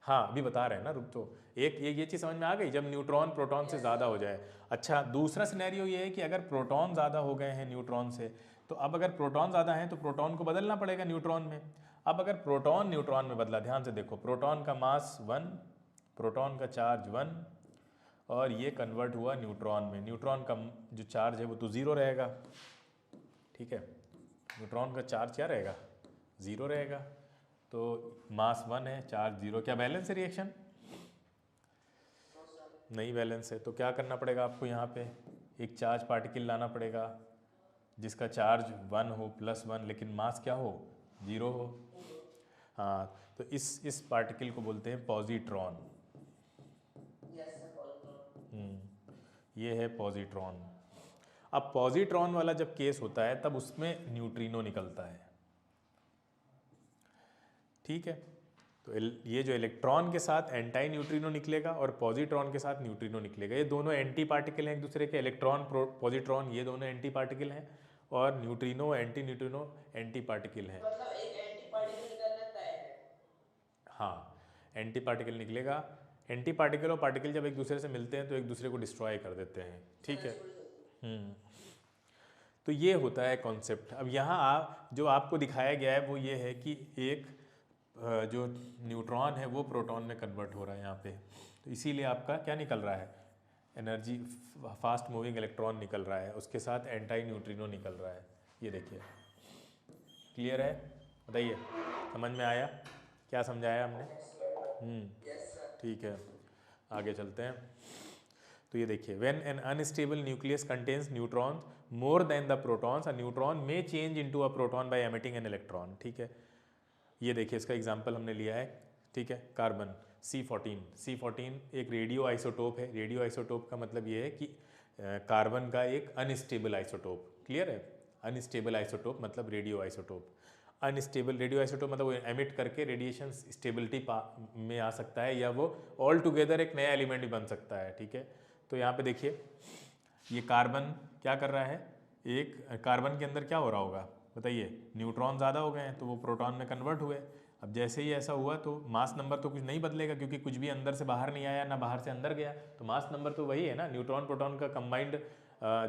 हाँ, अभी बता रहे हैं ना, रुक तो। एक ये चीज़ समझ में आ गई, जब न्यूट्रॉन प्रोटॉन से ज़्यादा हो जाए। अच्छा, दूसरा सिनेरियो ये है कि अगर प्रोटॉन ज़्यादा हो गए हैं न्यूट्रॉन से, तो अब अगर प्रोटॉन ज़्यादा हैं तो प्रोटॉन को बदलना पड़ेगा न्यूट्रॉन में। अब अगर प्रोटॉन न्यूट्रॉन में बदला, ध्यान से देखो, प्रोटॉन का मास 1, प्रोटॉन का चार्ज 1, और ये कन्वर्ट हुआ न्यूट्रॉन में। न्यूट्रॉन का जो चार्ज है वो तो 0 रहेगा, ठीक है, न्यूट्रॉन का चार्ज क्या रहेगा, 0 रहेगा। तो मास 1 है, चार्ज 0, क्या बैलेंस है रिएक्शन? नहीं बैलेंस है। तो क्या करना पड़ेगा आपको, यहाँ पे एक चार्ज पार्टिकल लाना पड़ेगा जिसका चार्ज 1 हो, +1, लेकिन मास क्या हो, 0 हो। हाँ, तो इस पार्टिकल को बोलते हैं पॉजिट्रॉन। ये है पॉजिट्रॉन। अब पॉजिट्रॉन वाला जब केस होता है तब उसमें न्यूट्रिनो निकलता है, ठीक है। तो ये जो इलेक्ट्रॉन के साथ एंटी न्यूट्रिनो निकलेगा और पॉजिट्रॉन के साथ न्यूट्रिनो निकलेगा। ये दोनों एंटी पार्टिकल हैं एक दूसरे के, इलेक्ट्रॉन पॉजिट्रॉन ये दोनों एंटी पार्टिकल हैं, और neutrino anti neutrino anti particle हैं। मतलब एक एंटी पार्टिकल निकलना तय है। हाँ, एंटी पार्टिकल निकलेगा। एंटी पार्टिकल और पार्टिकल जब एक दूसरे से मिलते हैं तो एक दूसरे को डिस्ट्रॉय कर देते हैं, ठीक है। तो ये होता है कॉन्सेप्ट। अब यहाँ जो आपको दिखाया गया है वो ये है कि एक जो न्यूट्रॉन है वो प्रोटॉन में कन्वर्ट हो रहा है यहाँ पे, तो इसीलिए आपका क्या निकल रहा है, एनर्जी फास्ट मूविंग इलेक्ट्रॉन निकल रहा है, उसके साथ एंटी न्यूट्रिनो निकल रहा है। ये देखिए, क्लियर है? बताइए, समझ में आया? क्या समझाया हमने? ठीक है, आगे चलते हैं। तो ये देखिए, when an unstable nucleus contains neutrons more than the protons, a neutron में change into a proton by emitting an electron. ठीक है, ये देखिए इसका एग्जांपल हमने लिया है। ठीक है, कार्बन C14 एक रेडियो आइसोटोप है। रेडियो आइसोटोप का मतलब ये है कि कार्बन का एक अनस्टेबल आइसोटोप। क्लियर है? अनस्टेबल आइसोटोप मतलब radio isotope. Unstable radio isotope मतलब वो एमिट करके रेडिएशन स्टेबिलिटी में आ सकता है, या वो ऑल टुगेदर एक नया एलिमेंट भी बन सकता है। ठीक है, तो यहाँ पे देखिए, ये कार्बन क्या कर रहा है, एक कार्बन के अंदर क्या हो रहा होगा बताइए, न्यूट्रॉन ज़्यादा हो गए हैं तो वो प्रोटॉन में कन्वर्ट हुए। अब जैसे ही ऐसा हुआ तो मास नंबर तो कुछ नहीं बदलेगा, क्योंकि कुछ भी अंदर से बाहर नहीं आया ना बाहर से अंदर गया, तो मास नंबर तो वही है ना, न्यूट्रॉन प्रोटॉन का कंबाइंड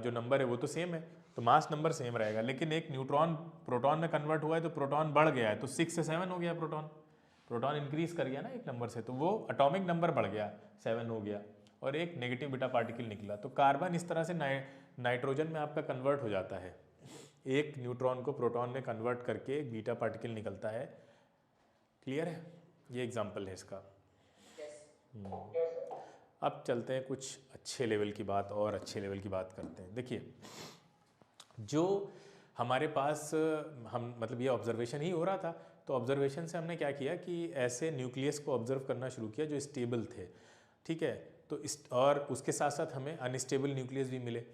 जो नंबर है वो तो सेम है, तो मास नंबर सेम रहेगा। लेकिन एक न्यूट्रॉन प्रोटॉन में कन्वर्ट हुआ है तो प्रोटॉन बढ़ गया है, तो 6 से 7 हो गया प्रोटॉन इंक्रीज कर गया ना एक नंबर से, तो वो एटॉमिक नंबर बढ़ गया, 7 हो गया, और एक नेगेटिव बीटा पार्टिकल निकला। तो कार्बन इस तरह से नाइट्रोजन में आपका कन्वर्ट हो जाता है, एक न्यूट्रॉन को प्रोटॉन में कन्वर्ट करके एक बीटा पार्टिकल निकलता है। क्लियर है? ये एग्जांपल है इसका। अब चलते हैं कुछ अच्छे लेवल की बात, और अच्छे लेवल की बात करते हैं। देखिए, जो हमारे पास हम मतलब ये ऑब्जर्वेशन ही हो रहा था, तो ऑब्जर्वेशन से हमने क्या किया कि ऐसे न्यूक्लियस को ऑब्जर्व करना शुरू किया जो स्टेबल थे। ठीक है, तो और उसके साथ साथ हमें अनस्टेबल न्यूक्लियस भी मिले।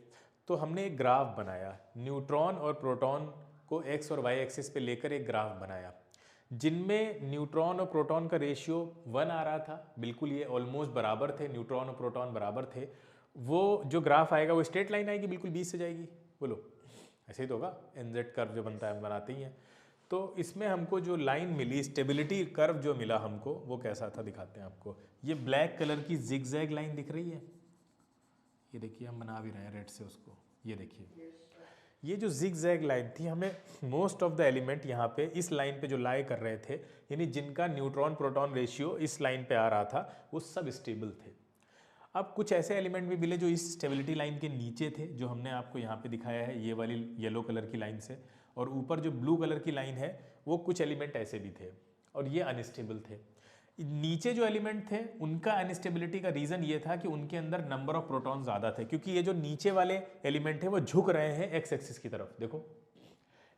तो हमने एक ग्राफ बनाया, न्यूट्रॉन और प्रोटॉन को एक्स और वाई एक्सिस पे लेकर एक ग्राफ बनाया, जिनमें न्यूट्रॉन और प्रोटॉन का रेशियो 1 आ रहा था, बिल्कुल ये ऑलमोस्ट बराबर थे, न्यूट्रॉन और प्रोटॉन बराबर थे। वो जो ग्राफ आएगा वो स्ट्रेट लाइन आएगी, बिल्कुल बीच से जाएगी। बोलो, ऐसे ही तो होगा, एनजेड कर्व जो बनता है हम बनाते ही हैं। तो इसमें हमको जो लाइन मिली, स्टेबिलिटी कर्व जो मिला हमको, वो कैसा था दिखाते हैं आपको। ये ब्लैक कलर की जिगजैग लाइन दिख रही है, ये देखिए हम बना भी रहे हैं रेड से उसको, ये देखिए ये जो जिगजैग लाइन थी, हमें मोस्ट ऑफ द एलिमेंट यहाँ पे इस लाइन पे जो लाई कर रहे थे, यानी जिनका न्यूट्रॉन प्रोटॉन रेशियो इस लाइन पे आ रहा था, वो सब स्टेबल थे। अब कुछ ऐसे एलिमेंट भी मिले जो इस स्टेबिलिटी लाइन के नीचे थे, जो हमने आपको यहाँ पे दिखाया है ये वाली येलो कलर की लाइन से, और ऊपर जो ब्लू कलर की लाइन है वो कुछ एलिमेंट ऐसे भी थे, और ये अनस्टेबल थे। नीचे जो एलिमेंट थे उनका अनस्टेबिलिटी का रीज़न ये था कि उनके अंदर नंबर ऑफ प्रोटॉन ज़्यादा थे, क्योंकि ये जो नीचे वाले एलिमेंट है वो झुक रहे हैं एक्स एक्सिस की तरफ। देखो,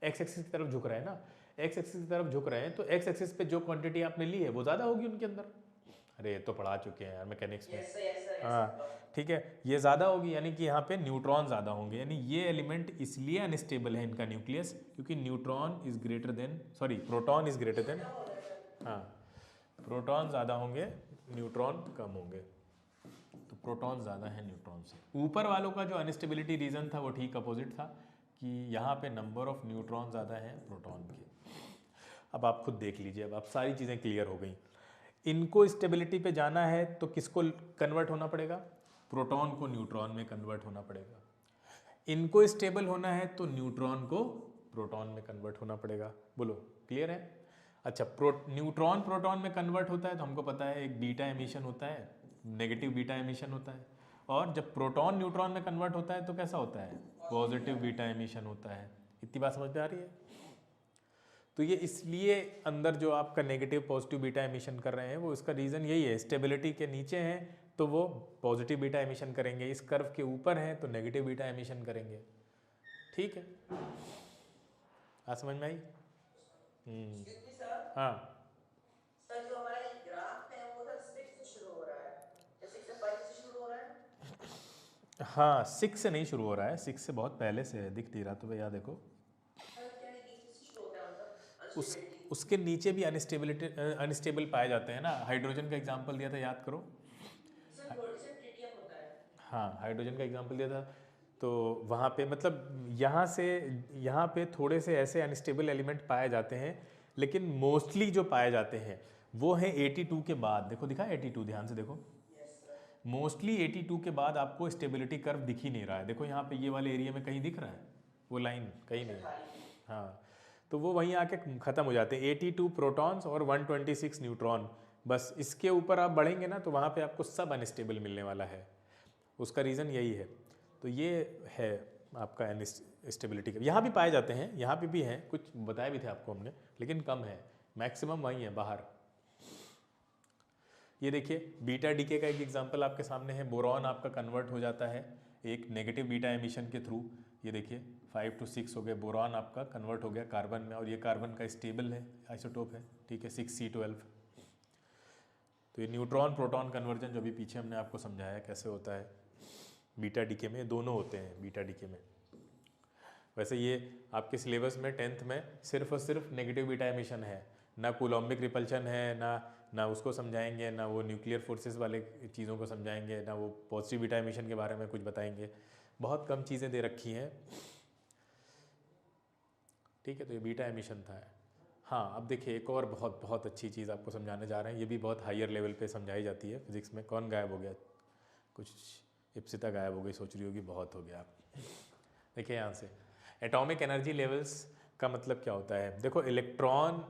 एक्स एक्सिस की तरफ झुक रहे हैं ना, एक्स एक्सिस की तरफ झुक रहे हैं, तो एक्स एक्सिस पे जो क्वांटिटी आपने ली है वो ज़्यादा होगी उनके अंदर। अरे ये तो पढ़ा चुके हैं यार मैकेनिक्स में। हाँ ठीक है, ये ज़्यादा होगी, यानी कि यहाँ पे न्यूट्रॉन ज़्यादा होंगे, यानी ये एलिमेंट इसलिए अनस्टेबल है इनका न्यूक्लियस, क्योंकि neutron is greater than, sorry proton is greater than, हाँ प्रोटॉन ज़्यादा होंगे, न्यूट्रॉन कम होंगे, तो प्रोटॉन ज़्यादा है न्यूट्रॉन से। ऊपर वालों का जो अनस्टेबिलिटी रीज़न था वो ठीक अपोजिट था, कि यहाँ पे नंबर ऑफ न्यूट्रॉन ज़्यादा है प्रोटॉन के। अब आप खुद देख लीजिए, अब आप सारी चीज़ें क्लियर हो गई। इनको स्टेबिलिटी पे जाना है तो किसको कन्वर्ट होना पड़ेगा, प्रोटॉन को न्यूट्रॉन में कन्वर्ट होना पड़ेगा। इनको स्टेबल होना है तो न्यूट्रॉन को प्रोटॉन में कन्वर्ट होना पड़ेगा। बोलो क्लियर है? अच्छा, न्यूट्रॉन प्रोटॉन में कन्वर्ट होता है तो हमको पता है एक बीटा एमिशन होता है, नेगेटिव बीटा एमिशन होता है, और जब प्रोटॉन न्यूट्रॉन में कन्वर्ट होता है तो कैसा होता है, पॉजिटिव बीटा एमिशन होता है। इतनी बात समझ में आ रही है? तो ये इसलिए अंदर जो आपका नेगेटिव पॉजिटिव बीटा एमिशन कर रहे हैं वो इसका रीज़न यही है, स्टेबिलिटी के नीचे हैं तो वो पॉजिटिव बीटा एमिशन करेंगे, इस कर्व के ऊपर हैं तो नेगेटिव बीटा एमिशन करेंगे। ठीक है, आज समझ में आई? हाँ सर जो हमारा ये ग्राफ है वो सर 6 से शुरू हो रहा है, या 6 से 5 से शुरू हो रहा है? हाँ 6 से नहीं शुरू हो रहा है, 6 से बहुत पहले से है, दिख नहीं रहा तो भैया देखो, उसके नीचे भी अनस्टेबल पाए जाते हैं ना। हाइड्रोजन का एग्जांपल दिया था, याद करो। हाँ हाइड्रोजन का एग्जांपल दिया था, तो वहाँ पे मतलब यहाँ से यहाँ पे थोड़े से ऐसे अनस्टेबल एलिमेंट पाए जाते हैं, लेकिन मोस्टली जो पाए जाते हैं वो हैं 82 के बाद। देखो दिखा 82, ध्यान से देखो, मोस्टली 82 के बाद आपको स्टेबिलिटी कर्व दिख ही नहीं रहा है। देखो यहाँ पे ये वाले एरिया में कहीं दिख रहा है वो लाइन, कहीं नहीं। हाँ तो वो वहीं आके ख़त्म हो जाते हैं। 82 प्रोटॉन्स और 126 न्यूट्रॉन, बस इसके ऊपर आप बढ़ेंगे ना तो वहाँ पे आपको सब अनस्टेबल मिलने वाला है। उसका रीज़न यही है। तो ये है आपका अनस्टेबिलिटी का। यहाँ भी पाए जाते हैं, यहाँ पे भी हैं, कुछ बताए भी थे आपको हमने, लेकिन कम है, मैक्सिमम वहीं है बाहर। ये देखिए बीटा डीके का एक एग्जांपल आपके सामने है। बोरॉन आपका कन्वर्ट हो जाता है एक नेगेटिव बीटा एमिशन के थ्रू। ये देखिए 5 to 6 हो गया, बोरॉन आपका कन्वर्ट हो गया कार्बन में, और ये कार्बन का स्टेबल है, आइसोटोप है, ठीक है, 6C12। तो ये न्यूट्रॉन प्रोटॉन कन्वर्जन जो भी पीछे हमने आपको समझाया कैसे होता है बीटा डीके में, दोनों होते हैं बीटा डीके में। वैसे ये आपके सिलेबस में 10th में सिर्फ और सिर्फ नेगेटिव बीटा एमिशन है, ना कूलॉम्बिक रिपल्शन है, ना उसको समझाएंगे, ना वो न्यूक्लियर फोर्सेस वाले चीज़ों को समझाएंगे, ना वो पॉजिटिव बीटा एमिशन के बारे में कुछ बताएंगे। बहुत कम चीज़ें दे रखी हैं, ठीक है। तो ये बीटा एमिशन था। हाँ, अब देखिए एक और बहुत बहुत अच्छी चीज़ आपको समझाने जा रहे हैं। ये भी बहुत हायर लेवल पे समझाई जाती है फिजिक्स में। कौन गायब हो गया? कुछ इप्सिता गायब हो गई, सोच रही होगी बहुत हो गया आप। देखिए यहाँ से एटॉमिक एनर्जी लेवल्स का मतलब क्या होता है। देखो इलेक्ट्रॉन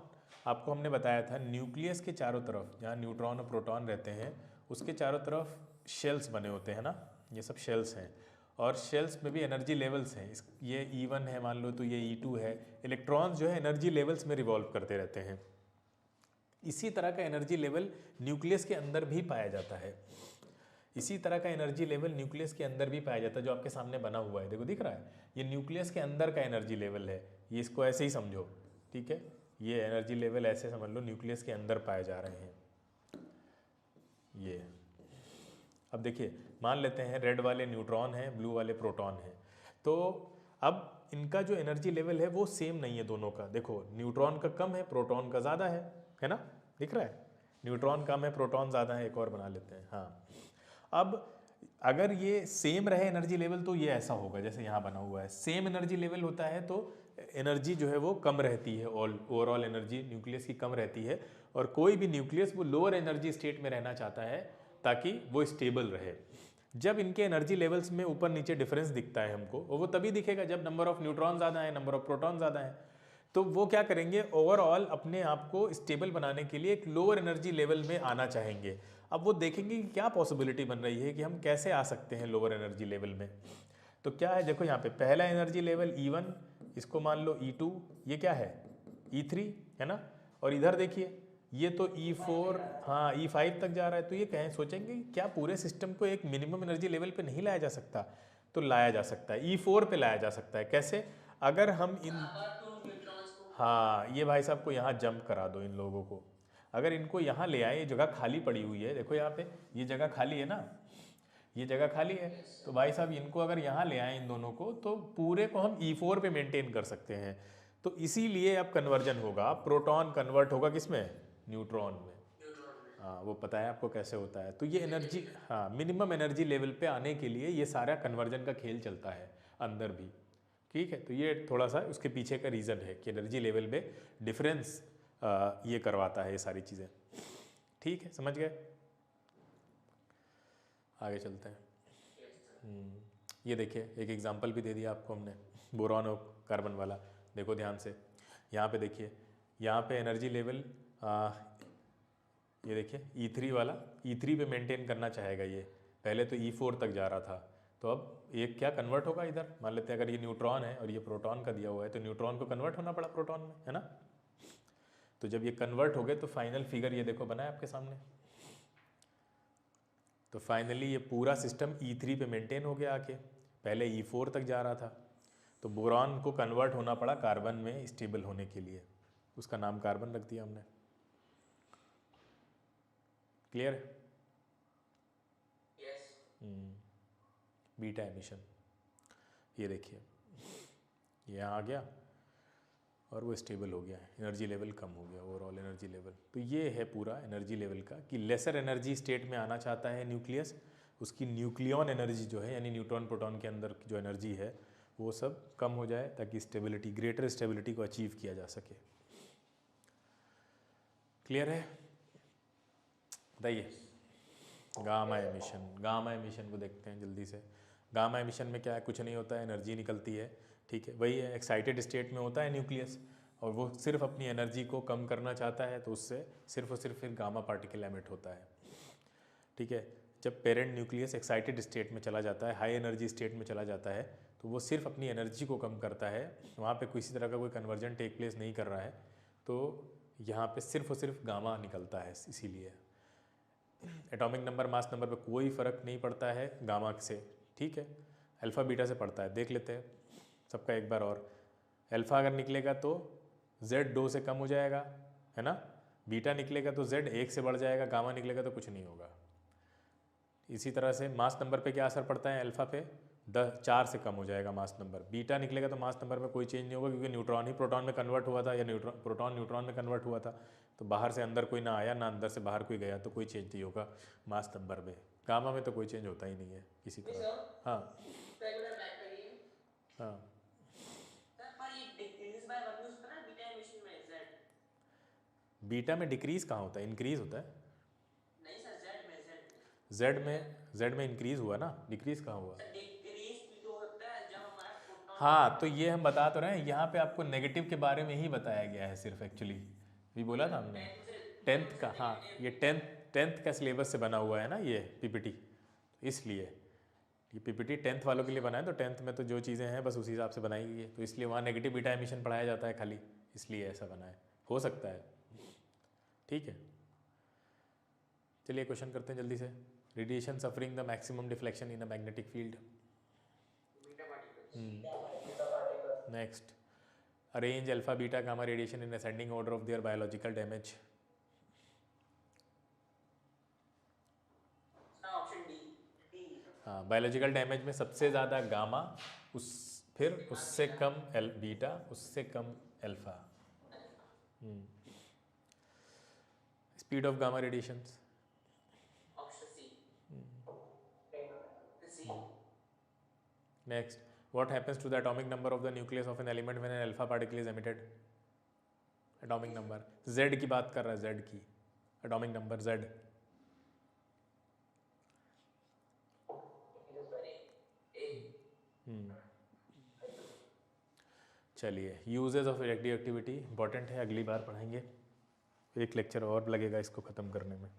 आपको हमने बताया था न्यूक्लियस के चारों तरफ, जहाँ न्यूट्रॉन और प्रोटॉन रहते हैं उसके चारों तरफ शेल्स बने होते हैं ना, ये सब शेल्स हैं। और शेल्स में भी एनर्जी लेवल्स हैं। ये E1 है मान लो, तो ये E2 है। इलेक्ट्रॉन्स जो है एनर्जी लेवल्स में रिवॉल्व करते रहते हैं। इसी तरह का एनर्जी लेवल न्यूक्लियस के अंदर भी पाया जाता है। इसी तरह का एनर्जी लेवल न्यूक्लियस के अंदर भी पाया जाता है, जो आपके सामने बना हुआ है, देखो दिख रहा है, ये न्यूक्लियस के अंदर का एनर्जी लेवल है। ये इसको ऐसे ही समझो, ठीक है, ये एनर्जी लेवल ऐसे समझ लो न्यूक्लियस के अंदर पाए जा रहे हैं ये। अब देखिए मान लेते हैं रेड वाले न्यूट्रॉन हैं, ब्लू वाले प्रोटॉन हैं, तो अब इनका जो एनर्जी लेवल है वो सेम नहीं है दोनों का। देखो न्यूट्रॉन का कम है, प्रोटॉन का ज़्यादा है ना, दिख रहा है, न्यूट्रॉन कम है, प्रोटॉन ज़्यादा है। एक और बना लेते हैं। हाँ, अब अगर ये सेम रहे एनर्जी लेवल तो ये ऐसा होगा जैसे यहाँ बना हुआ है। सेम एनर्जी लेवल होता है तो एनर्जी जो है वो कम रहती है, ओवरऑल एनर्जी न्यूक्लियस की कम रहती है। और कोई भी न्यूक्लियस वो लोअर एनर्जी स्टेट में रहना चाहता है ताकि वो स्टेबल रहे। जब इनके एनर्जी लेवल्स में ऊपर नीचे डिफरेंस दिखता है हमको, और वो तभी दिखेगा जब नंबर ऑफ न्यूट्रॉन ज़्यादा है, नंबर ऑफ प्रोटॉन ज़्यादा है। तो वो क्या करेंगे, ओवरऑल अपने आप को स्टेबल बनाने के लिए एक लोअर एनर्जी लेवल में आना चाहेंगे। अब वो देखेंगे कि क्या पॉसिबिलिटी बन रही है कि हम कैसे आ सकते हैं लोअर एनर्जी लेवल में। तो क्या है, देखो यहाँ पे पहला एनर्जी लेवल E1, इसको मान लो E2, ये क्या है E3 है ना, और इधर देखिए ये तो E4, हाँ E5 तक जा रहा है। तो ये कहें सोचेंगे कि क्या पूरे सिस्टम को एक मिनिमम एनर्जी लेवल पे नहीं लाया जा सकता? तो लाया जा सकता है, E4 पे लाया जा सकता है। कैसे? अगर हम इन, हाँ ये भाई साहब को यहाँ जंप करा दो इन लोगों को, अगर इनको यहाँ ले आए, ये जगह खाली पड़ी हुई है, देखो यहाँ पे ये जगह खाली है ना, ये जगह खाली है, तो भाई साहब इनको अगर यहाँ ले आए इन दोनों को, तो पूरे को हम E4 पे मेंटेन कर सकते हैं। तो इसीलिए अब कन्वर्जन होगा, प्रोटॉन कन्वर्ट होगा किसमें, न्यूट्रॉन में। हाँ वो पता है आपको कैसे होता है। तो ये एनर्जी, हाँ मिनिमम एनर्जी लेवल पे आने के लिए ये सारा कन्वर्जन का खेल चलता है अंदर भी, ठीक है। तो ये थोड़ा सा उसके पीछे का रीज़न है कि एनर्जी लेवल में डिफरेंस ये करवाता है ये सारी चीज़ें, ठीक है, समझ गए। आगे चलते हैं। ये देखिए एक एग्जांपल भी दे दिया आपको हमने, बोरॉन और कार्बन वाला। देखो ध्यान से, यहाँ पे देखिए, यहाँ पे एनर्जी लेवल ये देखिए E3 वाला, E3 पे मेंटेन करना चाहेगा ये, पहले तो E4 तक जा रहा था। तो अब एक क्या कन्वर्ट होगा इधर, मान लेते हैं अगर ये न्यूट्रॉन है और ये प्रोटॉन का दिया हुआ है, तो न्यूट्रॉन को कन्वर्ट होना पड़ा प्रोटॉन में, है ना। तो जब ये कन्वर्ट हो गए तो फाइनल फिगर ये देखो बना है आपके सामने। तो फाइनली ये पूरा सिस्टम E3 पे मेंटेन हो गया आके, पहले E4 तक जा रहा था। तो बोरॉन को कन्वर्ट होना पड़ा कार्बन में स्टेबल होने के लिए, उसका नाम कार्बन रख दिया हमने। क्लियर है? बीटा एमिशन, ये देखिए ये यहाँ आ गया और वो स्टेबल हो गया, एनर्जी लेवल कम हो गया, ओवरऑल एनर्जी लेवल। तो ये है पूरा एनर्जी लेवल का कि लेसर एनर्जी स्टेट में आना चाहता है न्यूक्लियस, उसकी न्यूक्लियन एनर्जी जो है यानी न्यूट्रॉन प्रोटॉन के अंदर की जो एनर्जी है वो सब कम हो जाए ताकि स्टेबिलिटी, ग्रेटर स्टेबिलिटी को अचीव किया जा सके। क्लियर है? बताइए। गामा एमिशन, गामा एमिशन को देखते हैं जल्दी से। गामा एमिशन में क्या है, कुछ नहीं होता है, एनर्जी निकलती है, ठीक है, वही है, एक्साइटेड स्टेट में होता है न्यूक्लियस और वो सिर्फ अपनी एनर्जी को कम करना चाहता है, तो उससे सिर्फ और सिर्फ फिर गामा पार्टिकल एमिट होता है। ठीक है, जब पेरेंट न्यूक्लियस एक्साइटेड स्टेट में चला जाता है, हाई एनर्जी स्टेट में चला जाता है, तो वो सिर्फ अपनी एनर्जी को कम करता है, वहाँ पे किसी तरह का कोई कन्वर्जन टेक प्लेस नहीं कर रहा है, तो यहाँ पे सिर्फ और सिर्फ गामा निकलता है। इसीलिए एटॉमिक नंबर मास नंबर पे कोई फ़र्क नहीं पड़ता है गामा से। ठीक है, अल्फ़ा बीटा से पड़ता है। देख लेते हैं सबका एक बार और। अल्फ़ा अगर निकलेगा तो Z 2 से कम हो जाएगा, है ना। बीटा निकलेगा तो Z 1 से बढ़ जाएगा, गामा निकलेगा तो कुछ नहीं होगा। इसी तरह से मास नंबर पे क्या असर पड़ता है, अल्फ़ा पे 4 से कम हो जाएगा मास नंबर। बीटा निकलेगा तो मास नंबर में कोई चेंज नहीं होगा, क्योंकि न्यूट्रॉन ही प्रोटॉन में कन्वर्ट हुआ था, या प्रोटॉन न्यूट्रॉन में कन्वर्ट हुआ था, तो बाहर से अंदर कोई ना आया ना अंदर से बाहर कोई गया, तो कोई चेंज नहीं होगा मास नंबर में। गामा में तो कोई चेंज होता ही नहीं है किसी तरह। हाँ हाँ, बीटा में डिक्रीज कहाँ होता है, इंक्रीज होता है। जेड में इंक्रीज हुआ ना, डिक्रीज कहाँ हुआ। हाँ, तो ये हम बता तो रहे हैं, यहाँ पे आपको नेगेटिव के बारे में ही बताया गया है सिर्फ। एक्चुअली भी बोला था हमने 10th का। हाँ, ये टेंथ का सिलेबस से बना हुआ है ना ये पीपीटी, इसलिए ये पीपीटी 10th वालों के लिए बना है। तो 10th में तो जो चीज़ें हैं बस उसी हिसाब से बनाई गई है, तो इसलिए वहाँ नेगेटिव बीटा एमिशन पढ़ाया जाता है खाली, इसलिए ऐसा बना है, हो सकता है। ठीक है, चलिए क्वेश्चन करते हैं जल्दी से। Radiation suffering the maximum deflection in a magnetic field. Next, arrange alpha beta gamma radiation in ascending order of their biological damage. हाँ, बायोलॉजिकल डैमेज में सबसे ज़्यादा गामा, फिर उससे कम बीटा, उससे कम alpha. Speed of gamma radiations. Next, what happens to the atomic number of the nucleus of an element when an alpha particle is emitted? Atomic number, Z की बात कर रहा है, Z की atomic number Z। चलिए, uses of reactive activity important है, अगली बार पढ़ेंगे, एक लेक्चर और लगेगा इसको ख़त्म करने में।